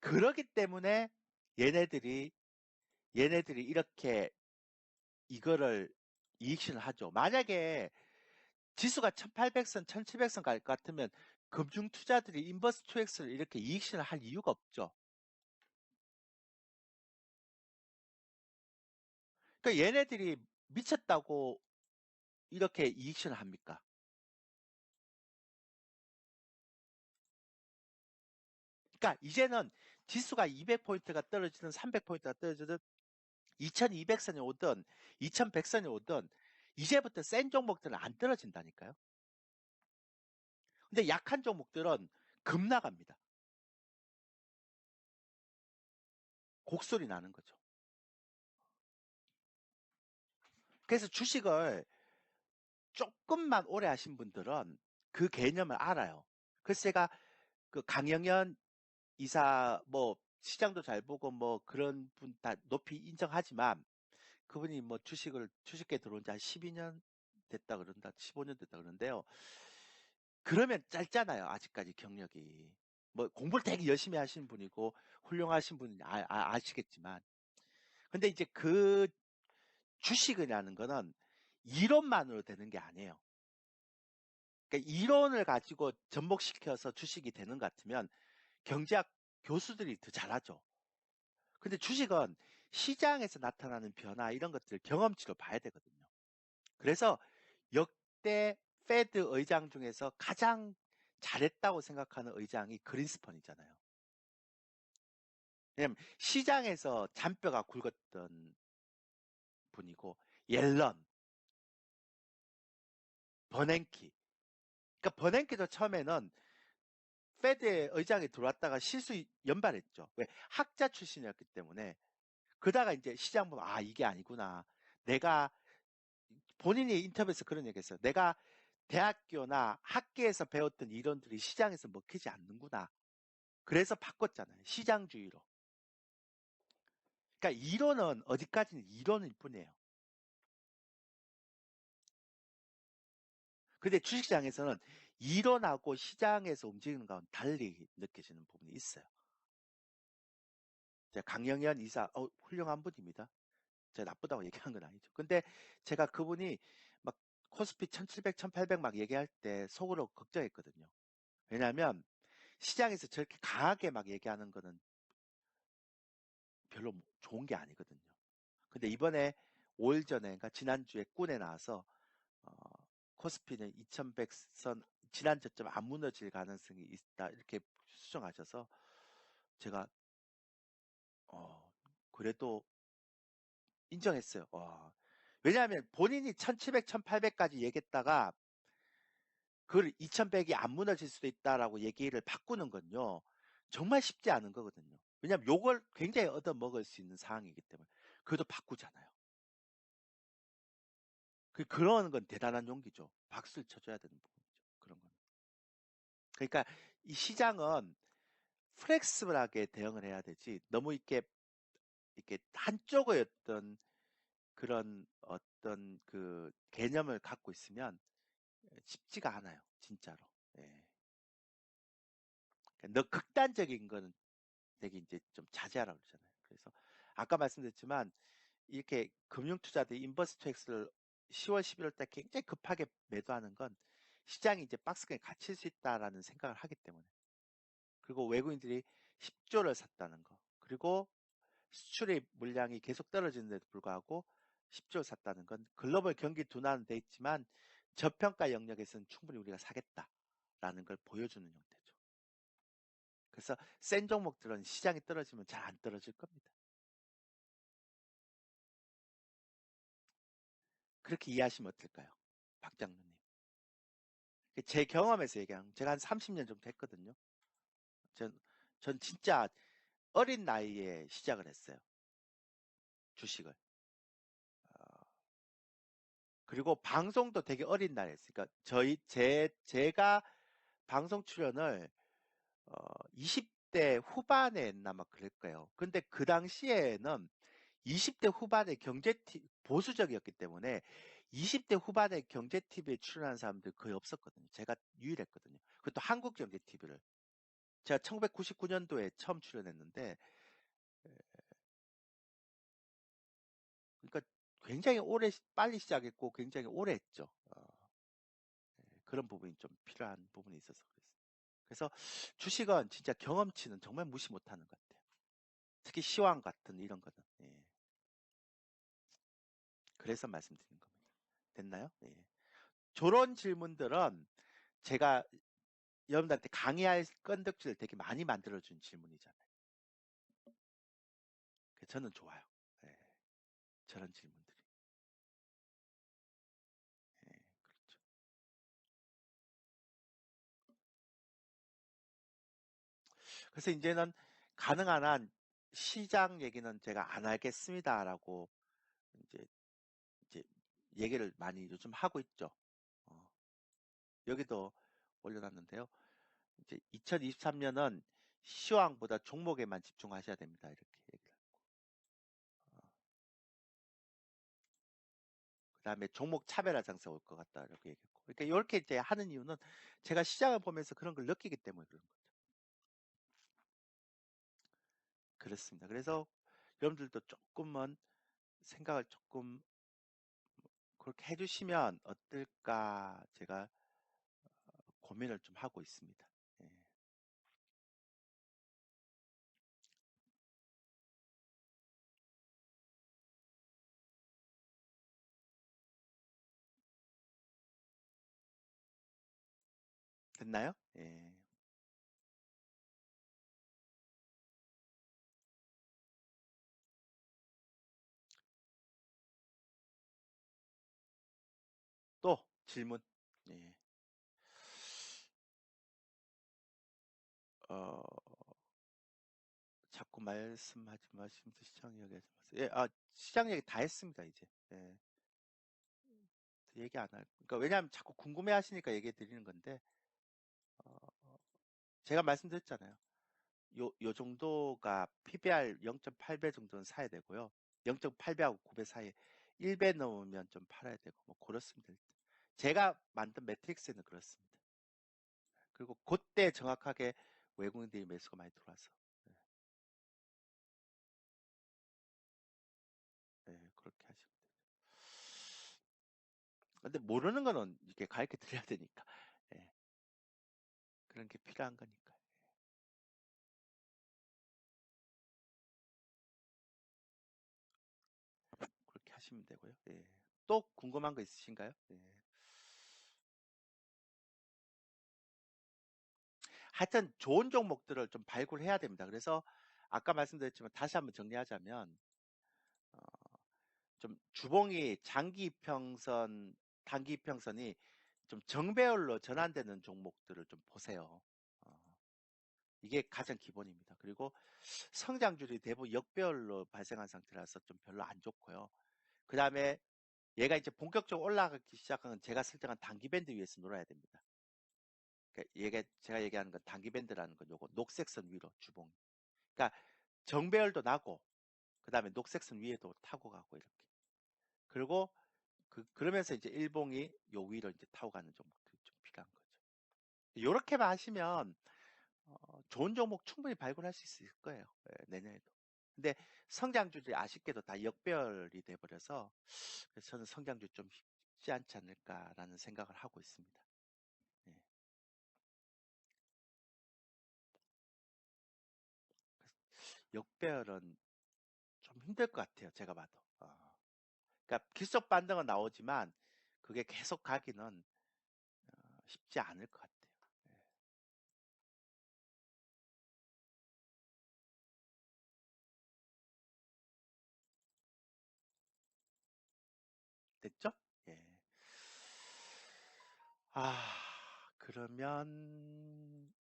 그렇기 때문에 얘네들이 이렇게 이거를 이익신을 하죠. 만약에 지수가 1800선, 1700선 갈 것 같으면 금융 투자들이 인버스 2X를 이렇게 이익신을 할 이유가 없죠. 그러니까 얘네들이 미쳤다고 이렇게 이익신을 합니까? 그러니까 이제는 지수가 200포인트가 떨어지든 300포인트가 떨어지든 2200선이 오든 2100선이 오든 이제부터 센 종목들은 안 떨어진다니까요. 근데 약한 종목들은 급 나갑니다. 곡소리 나는 거죠. 그래서 주식을 조금만 오래 하신 분들은 그 개념을 알아요. 그래서 제가 그 강영현 이사 뭐 시장도 잘 보고 뭐 그런 분 다 높이 인정하지만 그분이 뭐 주식계 들어온 지 한 12년 됐다 그런다, 15년 됐다 그러는데요. 그러면 짧잖아요, 아직까지 경력이. 뭐 공부를 되게 열심히 하신 분이고 훌륭하신 분이 아시겠지만. 근데 이제 그 주식이라는 거는 이론만으로 되는 게 아니에요. 그러니까 이론을 가지고 접목시켜서 주식이 되는 것 같으면 경제학 교수들이 더 잘하죠. 근데 주식은 시장에서 나타나는 변화 이런 것들을 경험치로 봐야 되거든요. 그래서 역대 페드 의장 중에서 가장 잘했다고 생각하는 의장이 그린스펀이잖아요. 왜냐면 시장에서 잔뼈가 굵었던 분이고 옐런, 버냉키. 그러니까 버냉키도 처음에는 페드의 의장이 들어왔다가 실수 연발했죠. 왜? 학자 출신이었기 때문에. 그러다가 이제 시장 보면 아 이게 아니구나. 내가 본인이 인터뷰에서 그런 얘기했어요. 내가 대학교나 학계에서 배웠던 이론들이 시장에서 먹히지 않는구나. 그래서 바꿨잖아요. 시장주의로. 그러니까 이론은 어디까지는 이론일 뿐이에요. 근데 주식시장에서는 이론하고 시장에서 움직이는 거와는 달리 느껴지는 부분이 있어요. 강영현 이사, 훌륭한 분입니다. 제가 나쁘다고 얘기한 건 아니죠. 근데 제가 그분이 막 코스피 1700, 1800 막 얘기할 때 속으로 걱정했거든요. 왜냐하면 시장에서 저렇게 강하게 막 얘기하는 거는 별로 좋은 게 아니거든요. 근데 이번에 5일 전에, 그러니까 지난주에 꾼에 나와서 어, 코스피는 2100선 지난 저점 안 무너질 가능성이 있다 이렇게 수정하셔서 제가 그래도 인정했어요. 와. 왜냐하면 본인이 1700, 1800까지 얘기했다가 그걸 2100이 안 무너질 수도 있다라고 얘기를 바꾸는 건요. 정말 쉽지 않은 거거든요. 왜냐하면 요걸 굉장히 얻어먹을 수 있는 상황이기 때문에. 그래도 바꾸잖아요. 그런 건 대단한 용기죠. 박수를 쳐줘야 되는 부분이죠. 그런 건. 그러니까 이 시장은 플렉스블하게 대응을 해야 되지 너무 이렇게 한쪽의 어떤 그런 어떤 그 개념을 갖고 있으면 쉽지가 않아요. 진짜로. 예. 그러니까 너 극단적인 거는 되게 이제 좀 자제하라고 그러잖아요. 그래서 아까 말씀드렸지만 이렇게 금융투자들 인버스트엑스를 10월, 11월 때 굉장히 급하게 매도하는 건 시장이 이제 박스권에 갇힐 수 있다라는 생각을 하기 때문에. 그리고 외국인들이 10조를 샀다는 거. 그리고 수출입 물량이 계속 떨어지는데도 불구하고 10조를 샀다는 건 글로벌 경기 둔화는 돼 있지만 저평가 영역에서는 충분히 우리가 사겠다라는 걸 보여주는 형태죠. 그래서 센 종목들은 시장이 떨어지면 잘 안 떨어질 겁니다. 그렇게 이해하시면 어떨까요? 박장로님. 제 경험에서 얘기하는 제가 한 30년 정도 했거든요. 전, 전 진짜 어린 나이에 시작을 했어요. 주식을. 어, 그리고 방송도 되게 어린 나이에 했어요. 그러니까 제가 방송 출연을 20대 후반에 했나 막 그럴 거예요. 근데 그 당시에는 20대 후반의 보수적이었기 때문에 20대 후반의 경제 TV에 출연하는 사람들 거의 없었거든요. 제가 유일했거든요. 그것도 한국 경제 TV를. 제가 1999년도에 처음 출연했는데, 그러니까 굉장히 빨리 시작했고 굉장히 오래 했죠. 그런 부분이 좀 필요한 부분이 있어서 그랬어요. 그래서 주식은 진짜 경험치는 정말 무시 못하는 것 같아요. 특히 시황 같은 이런 거는. 예. 그래서 말씀드린 겁니다. 됐나요? 예. 저런 질문들은 제가 여러분들한테 강의할 건덕지를 되게 많이 만들어준 질문이잖아요. 저는 좋아요. 예. 저런 질문들이. 예. 그렇죠. 그래서 이제는 가능한 한 시장 얘기는 제가 안 하겠습니다라고 이제 얘기를 많이 요즘 하고 있죠. 어, 여기도 올려놨는데요. 이제 2023년은 시황보다 종목에만 집중하셔야 됩니다. 이렇게 얘기를. 그다음에 종목 차별화 장세 올 것 같다 이렇게 얘기했고. 그러니까 이렇게 이제 하는 이유는 제가 시장을 보면서 그런 걸 느끼기 때문에 그런 거죠. 그렇습니다. 그래서 여러분들도 조금은 생각을 조금 그렇게 해주시면 어떨까 제가 고민을 좀 하고 있습니다. 예. 됐나요? 예. 또 질문. 예. 어, 자꾸 말씀하지 마시면서 시장 이야기 하지 마세요. 예, 시장 얘기 다 했습니다, 이제. 예. 얘기 안 할. 그러니까 왜냐하면 자꾸 궁금해 하시니까 얘기해 드리는 건데, 어, 제가 말씀드렸잖아요. 요 정도가 PBR 0.8배 정도는 사야 되고요. 0.8배하고 9배 사이에 1배 넘으면 좀 팔아야 되고, 뭐, 그렇습니다. 제가 만든 매트릭스는 그렇습니다. 그리고 그때 정확하게 외국인들이 매수가 많이 들어와서. 네, 네, 그렇게 하시면 돼요. 근데 모르는 거는 이렇게 가르쳐 드려야 되니까. 예, 그런 게 필요한 거니까. 그렇게 하시면 되고요. 예. 또 궁금한 거 있으신가요? 예. 하여튼 좋은 종목들을 좀 발굴해야 됩니다. 그래서 아까 말씀드렸지만 다시 한번 정리하자면 어, 좀 주봉이 장기 평선, 단기 평선이 좀 정배열로 전환되는 종목들을 좀 보세요. 어, 이게 가장 기본입니다. 그리고 성장률이 대부분 역배열로 발생한 상태라서 좀 별로 안 좋고요. 그 다음에 얘가 이제 본격적으로 올라가기 시작한 건 제가 설정한 단기 밴드 위에서 놀아야 됩니다. 그러니까 얘가 제가 얘기하는 건 단기 밴드라는 건 요거 녹색선 위로 주봉. 그러니까 정배열도 나고 그 다음에 녹색선 위에도 타고 가고 이렇게. 그리고 그러면서 이제 일봉이 요 위로 이제 타고 가는 종목들이 좀 필요한 거죠. 이렇게만 하시면 좋은 종목 충분히 발굴할 수 있을 거예요. 예, 내년에도. 근데 성장률이 아쉽게도 다 역배열이 돼버려서 그래서 저는 성장률 좀 쉽지 않지 않을까라는 생각을 하고 있습니다. 예. 역배열은 좀 힘들 것 같아요. 제가 봐도. 그러니까 기속 반등은 나오지만 그게 계속 가기는 쉽지 않을 것 같아요. 예. 됐죠? 예. 아, 그러면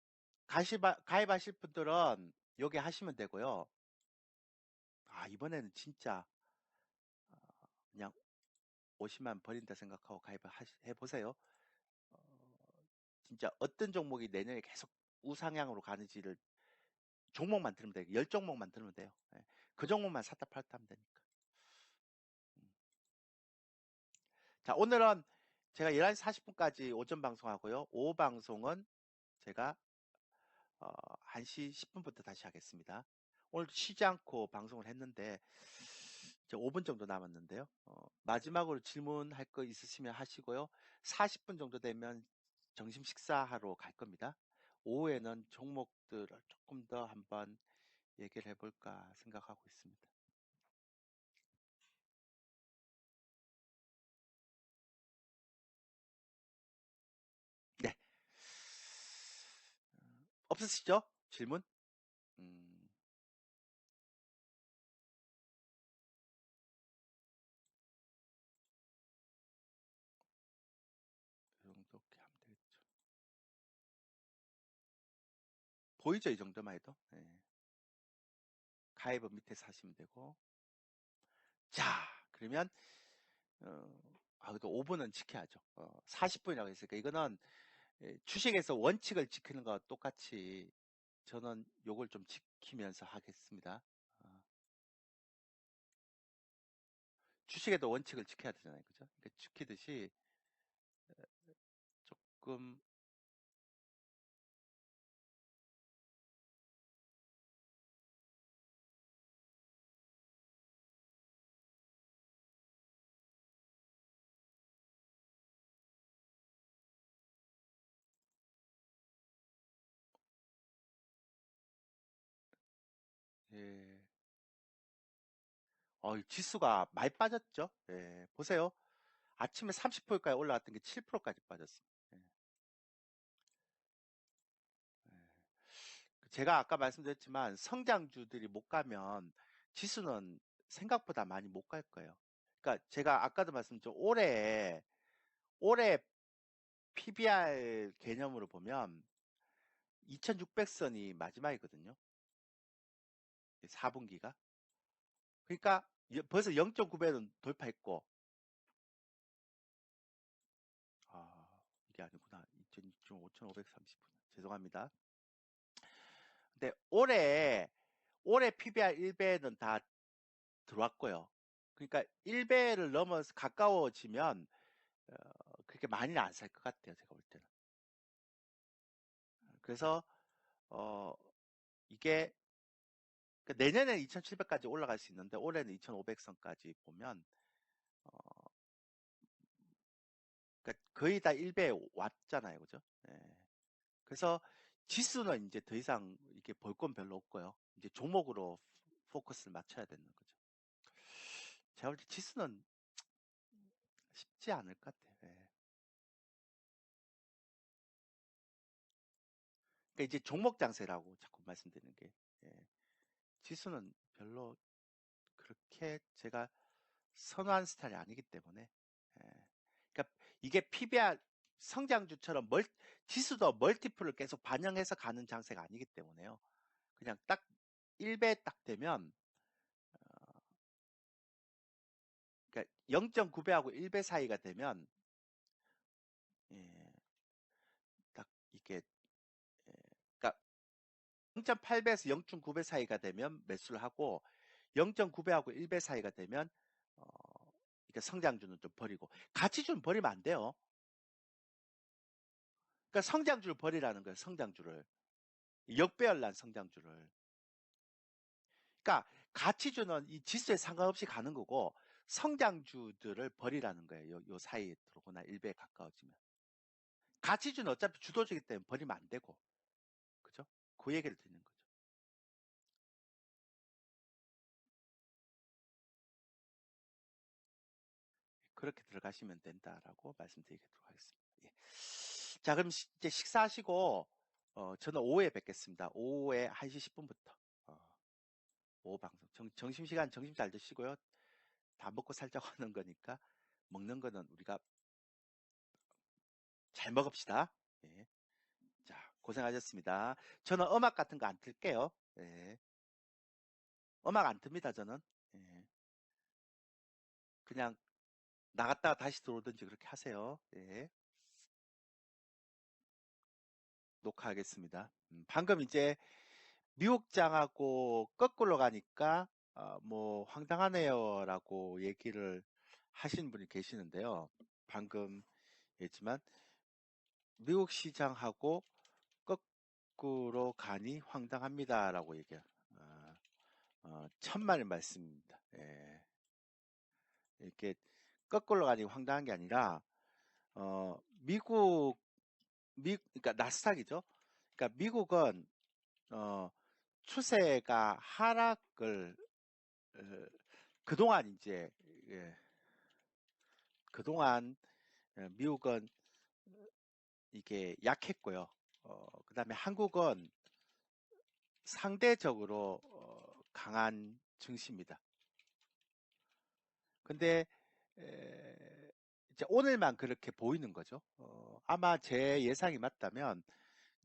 가입하실 분들은 여기 하시면 되고요. 이번에는 진짜 그냥 50만 버린다 생각하고 가입을 해보세요. 어, 진짜 어떤 종목이 내년에 계속 우상향으로 가는지를 종목만 들으면 돼요. 10종목만 들으면 돼요. 예. 그 종목만 샀다 팔다 하면 되니까. 음. 자, 오늘은 제가 11시 40분까지 오전 방송하고요. 오후 방송은 제가 1시 10분부터 다시 하겠습니다. 오늘 쉬지 않고 방송을 했는데 이제 5분 정도 남았는데요. 마지막으로 질문할 거 있으시면 하시고요. 40분 정도 되면 점심 식사하러 갈 겁니다. 오후에는 종목들을 조금 더 한번 얘기를 해볼까 생각하고 있습니다. 네. 없으시죠? 질문? 음, 이 정도 이렇게 하면 되겠죠. 보이죠? 이 정도만 해도. 네. 가입은 밑에서 하시면 되고. 자, 그러면 어, 그래도 5분은 지켜야죠. 40분이라고 했으니까 이거는 주식에서 원칙을 지키는 거와 똑같이 저는 요걸 좀 지키면서 하겠습니다. 어, 주식에도 원칙을 지켜야 되잖아요. 그죠? 그러니까 지키듯이 조금 예. 이 지수가 많이 빠졌죠? 예, 보세요. 아침에 30%까지 올라갔던 게 7%까지 빠졌습니다. 예, 예. 제가 아까 말씀드렸지만 성장주들이 못 가면 지수는 생각보다 많이 못 갈 거예요. 그러니까 제가 아까도 말씀드렸죠. 올해 PBR 개념으로 보면 2600선이 마지막이거든요. 4분기가. 그러니까 벌써 0.9배는 돌파했고, 이게 아니구나. 5,530분. 죄송합니다. 근데 올해 PBR 1배는 다 들어왔고요. 그러니까 1배를 넘어서 가까워지면 그렇게 많이는 안 살 것 같아요. 제가 볼 때는. 그래서 어, 이게 그러니까 내년에는 2,700까지 올라갈 수 있는데 올해는 2,500선까지 보면 어, 그러니까 거의 다 1배 왔잖아요. 그죠? 예. 그래서 지수는 이제 더 이상 이렇게 볼 건 별로 없고요. 이제 종목으로 포커스를 맞춰야 되는 거죠. 제가 볼 때 지수는 쉽지 않을 것 같아요. 예. 그러니까 이제 종목 장세라고 자꾸 말씀드리는 게 예. 지수는 별로 그렇게 제가 선호하는 스타일이 아니기 때문에. 예. 그러니까 이게 PBR 성장주처럼 지수도 멀티플을 계속 반영해서 가는 장세가 아니기 때문에요. 그냥 딱 1배 딱 되면, 그러니까 0.9배하고 1배 사이가 되면, 예, 딱 이게, 예, 그러니까 0.8배에서 0.9배 사이가 되면 매수를 하고 0.9배하고 1배 사이가 되면 어, 그러니까 성장주는 좀 버리고 가치주는 버리면 안 돼요. 그러니까 성장주를 버리라는 거예요. 성장주를 역배열난 성장주를. 그러니까 가치주는 이 지수에 상관없이 가는 거고 성장주들을 버리라는 거예요. 요 사이에 들어오거나 1배에 가까워지면. 가치주는 어차피 주도주기 때문에 버리면 안 되고, 그죠? 그 얘기를 드리는 거죠. 그렇게 들어가시면 된다라고 말씀드리도록 하겠습니다. 예. 자, 그럼 이제 식사하시고 저는 오후에 뵙겠습니다. 오후에 1시 10분부터 오후 방송. 점심시간 점심 잘 드시고요. 다 먹고 살자고 하는 거니까 먹는 거는 우리가 잘 먹읍시다. 예. 자, 고생하셨습니다. 저는 음악 같은 거 안 틀게요. 예. 음악 안 틉니다, 저는. 예. 그냥 나갔다가 다시 들어오든지 그렇게 하세요. 예. 녹화하겠습니다. 방금 이제 미국장하고 거꾸로 가니까 뭐 황당하네요라고 얘기를 하신 분이 계시는데요. 방금 했지만 미국 시장하고 거꾸로 가니 황당합니다라고 얘기해요. 천만의 말씀입니다. 예. 이렇게 거꾸로 가니 황당한 게 아니라 그러니까 나스닥이죠. 그러니까 미국은 추세가 하락을 어, 그동안 이제 예, 그동안 미국은 이게 약했고요. 그다음에 한국은 상대적으로 강한 증시입니다. 근데 이제 오늘만 그렇게 보이는 거죠. 아마 제 예상이 맞다면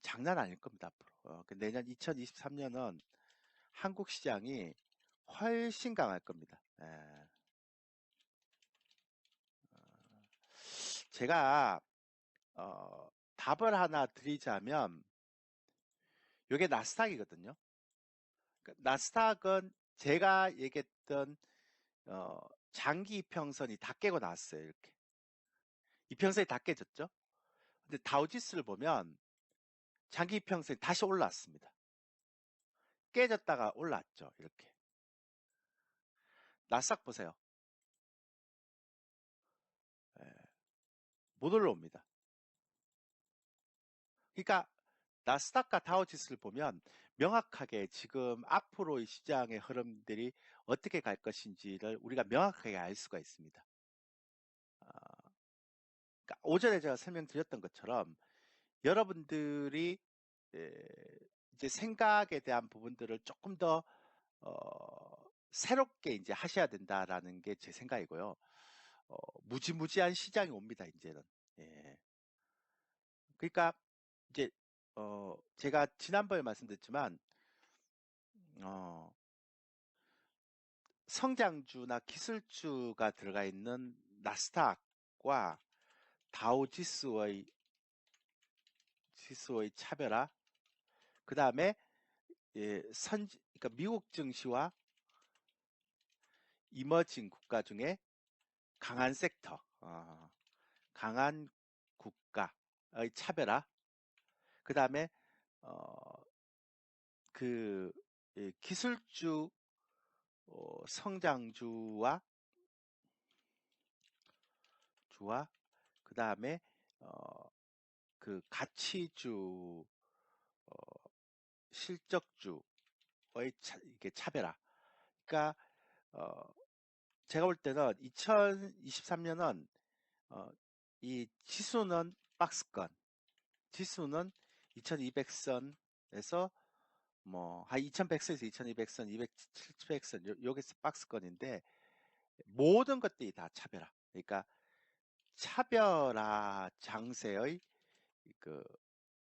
장난 아닐 겁니다, 앞으로. 내년 2023년은 한국 시장이 훨씬 강할 겁니다. 예. 제가 답을 하나 드리자면 이게 나스닥이거든요. 나스닥은 제가 얘기했던 장기 이평선이 다 깨고 나왔어요. 이렇게 이평선이 다 깨졌죠. 근데 다우지수를 보면 장기 이평선이 다시 올라왔습니다. 깨졌다가 올라왔죠. 이렇게 나스닥 보세요. 예, 못 올라옵니다. 그러니까 나스닥과 다우지수를 보면 명확하게 지금 앞으로 이 시장의 흐름들이 어떻게 갈 것인지를 우리가 명확하게 알 수가 있습니다. 그러니까 오전에 제가 설명드렸던 것처럼 여러분들이 이제 생각에 대한 부분들을 조금 더 새롭게 이제 하셔야 된다라는 게 제 생각이고요. 무지무지한 시장이 옵니다, 이제는. 예. 그러니까 이제 제가 지난번에 말씀드렸지만 어, 성장주나 기술주가 들어가 있는 나스닥과 다우 지수의 차별화, 그 다음에 그러니까 미국 증시와 이머징 국가 중에 강한 섹터, 강한 국가의 차별화, 그 다음에 그 기술주 성장주와 그 다음에 그 가치주 실적주의 이게 차별화. 그러니까 제가 볼 때는 2023년은 이 지수는 박스권, 지수는 2200선에서 뭐 한 2100선에서 2200선, 200, 700선 요게 박스권인데 모든 것들이 다 차별화. 그러니까 차별화 장세의 그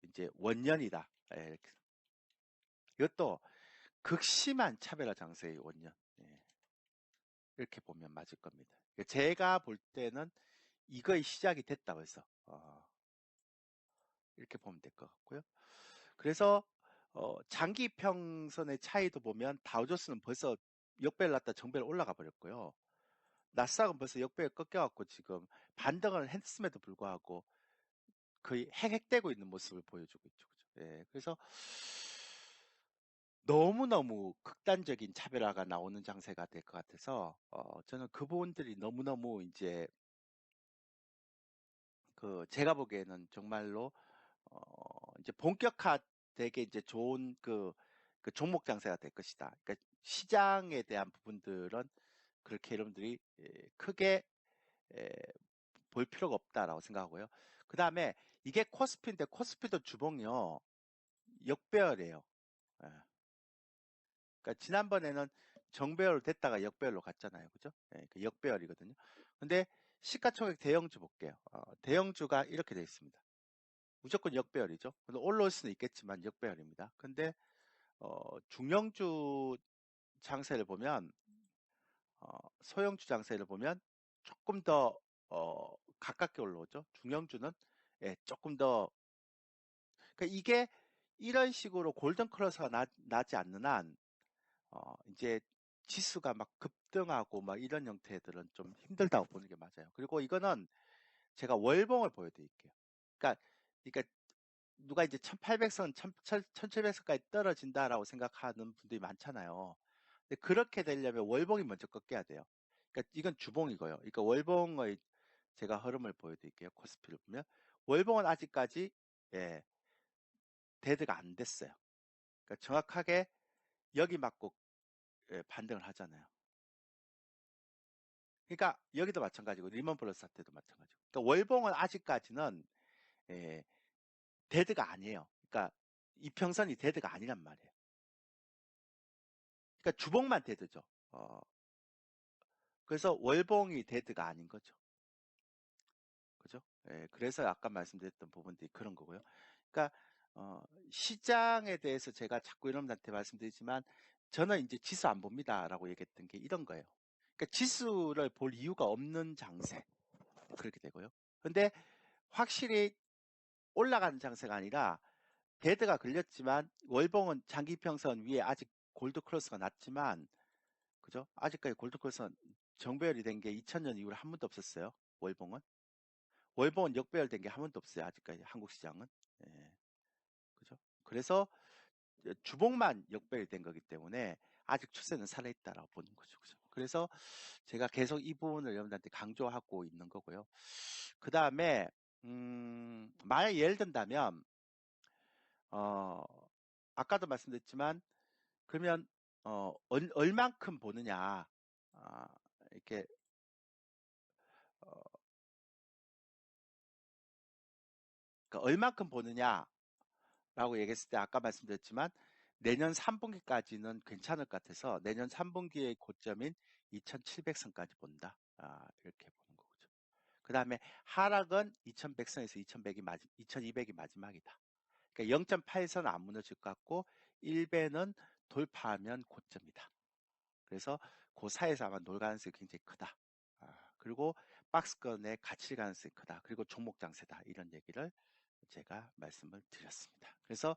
이제 원년이다. 예, 이것도 극심한 차별화 장세의 원년. 예, 이렇게 보면 맞을 겁니다. 제가 볼 때는 이거의 시작이 됐다 벌써. 이렇게 보면 될 것 같고요. 그래서 장기 평선의 차이도 보면 다우조스는 벌써 역배를 났다 정배를 올라가 버렸고요. 나스닥은 벌써 역배를 꺾여갖고 지금 반등을 했음에도 불구하고 거의 헥헥대고 있는 모습을 보여주고 있죠. 그죠? 예, 그래서 너무너무 극단적인 차별화가 나오는 장세가 될 것 같아서 저는 그 부분들이 너무너무 이제 그 제가 보기에는 정말로 이제 본격화되게 이제 좋은 그 종목 장세가 될 것이다. 그러니까 시장에 대한 부분들은 그렇게 여러분들이 크게 에, 볼 필요가 없다라고 생각하고요. 그 다음에 이게 코스피인데 코스피도 주봉이요 역배열이에요. 예. 그러니까 지난번에는 정배열 됐다가 역배열로 갔잖아요. 그죠? 예, 그 역배열이거든요. 근데 시가총액 대형주 볼게요. 대형주가 이렇게 되어 있습니다. 무조건 역배열이죠. 올라올 수는 있겠지만 역배열입니다. 근데 중형주 장세를 보면 소형주 장세를 보면 조금 더 가깝게 올라오죠. 중형주는 예, 조금 더 그러니까 이게 이런 식으로 골든 클러스가 나지 않는 한 이제 지수가 막 급등하고 막 이런 형태들은 좀 힘들다고 보는 게 맞아요. 그리고 이거는 제가 월봉을 보여드릴게요. 그러니까 누가 이제 1800선, 1700선까지 떨어진다라고 생각하는 분들이 많잖아요. 근데 그렇게 되려면 월봉이 먼저 꺾여야 돼요. 그러니까 이건 주봉이고요. 그러니까 월봉의 제가 흐름을 보여드릴게요. 코스피를 보면 월봉은 아직까지 예, 데드가 안 됐어요. 그러니까 정확하게 여기 맞고 예, 반등을 하잖아요. 그러니까 여기도 마찬가지고 리먼 브러스 사태도 마찬가지고. 그러니까 월봉은 아직까지는 예, 데드가 아니에요. 그러니까 이평선이 데드가 아니란 말이에요. 그러니까 주봉만 데드죠. 그래서 월봉이 데드가 아닌 거죠. 그죠? 예, 그래서 아까 말씀드렸던 부분들이 그런 거고요. 그러니까 어, 시장에 대해서 제가 자꾸 여러분한테 말씀드리지만 저는 이제 지수 안 봅니다라고 얘기했던 게 이런 거예요. 그러니까 지수를 볼 이유가 없는 장세 그렇게 되고요. 근데 확실히 올라가는 장세가 아니라 데드가 걸렸지만 월봉은 장기평선 위에 아직 골드 크로스가 났지만 그죠? 아직까지 골드 크로스는 정배열이 된 게 2000년 이후로 한 번도 없었어요. 월봉은. 월봉은 역배열된 게 한 번도 없어요. 아직까지 한국 시장은. 예, 그죠? 그래서 주봉만 역배열된 거기 때문에 아직 추세는 살아있다라고 보는 거죠. 그죠? 그래서 제가 계속 이 부분을 여러분들한테 강조하고 있는 거고요. 그 다음에 만약 예를 든다면 어, 아까도 말씀드렸지만 그러면 얼만큼 보느냐 이렇게 어, 그러니까 얼만큼 보느냐 라고 얘기했을 때 아까 말씀드렸지만 내년 3분기까지는 괜찮을 것 같아서 내년 3분기의 고점인 2700선까지 본다. 이렇게 보는 거죠. 그 다음에 하락은 2100선에서 2200이 마지막이다. 그러니까 0.8선 안 무너질 것 같고 1배는 돌파하면 고점이다. 그래서 그 사이에서 아마 놀 가능성이 굉장히 크다. 그리고 박스권의 가칠 가능성이 크다. 그리고 종목 장세다. 이런 얘기를 제가 말씀을 드렸습니다. 그래서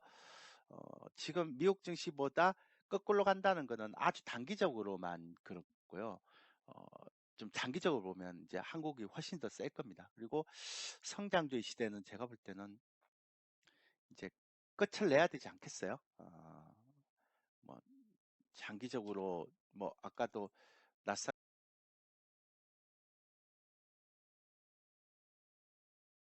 지금 미국 증시보다 거꾸로 간다는 것은 아주 단기적으로만 그렇고요. 어, 좀 장기적으로 보면 이제 한국이 훨씬 더 셀 겁니다. 그리고 성장주의 시대는 제가 볼 때는 이제 끝을 내야 되지 않겠어요? 뭐 장기적으로 뭐 아까도 나스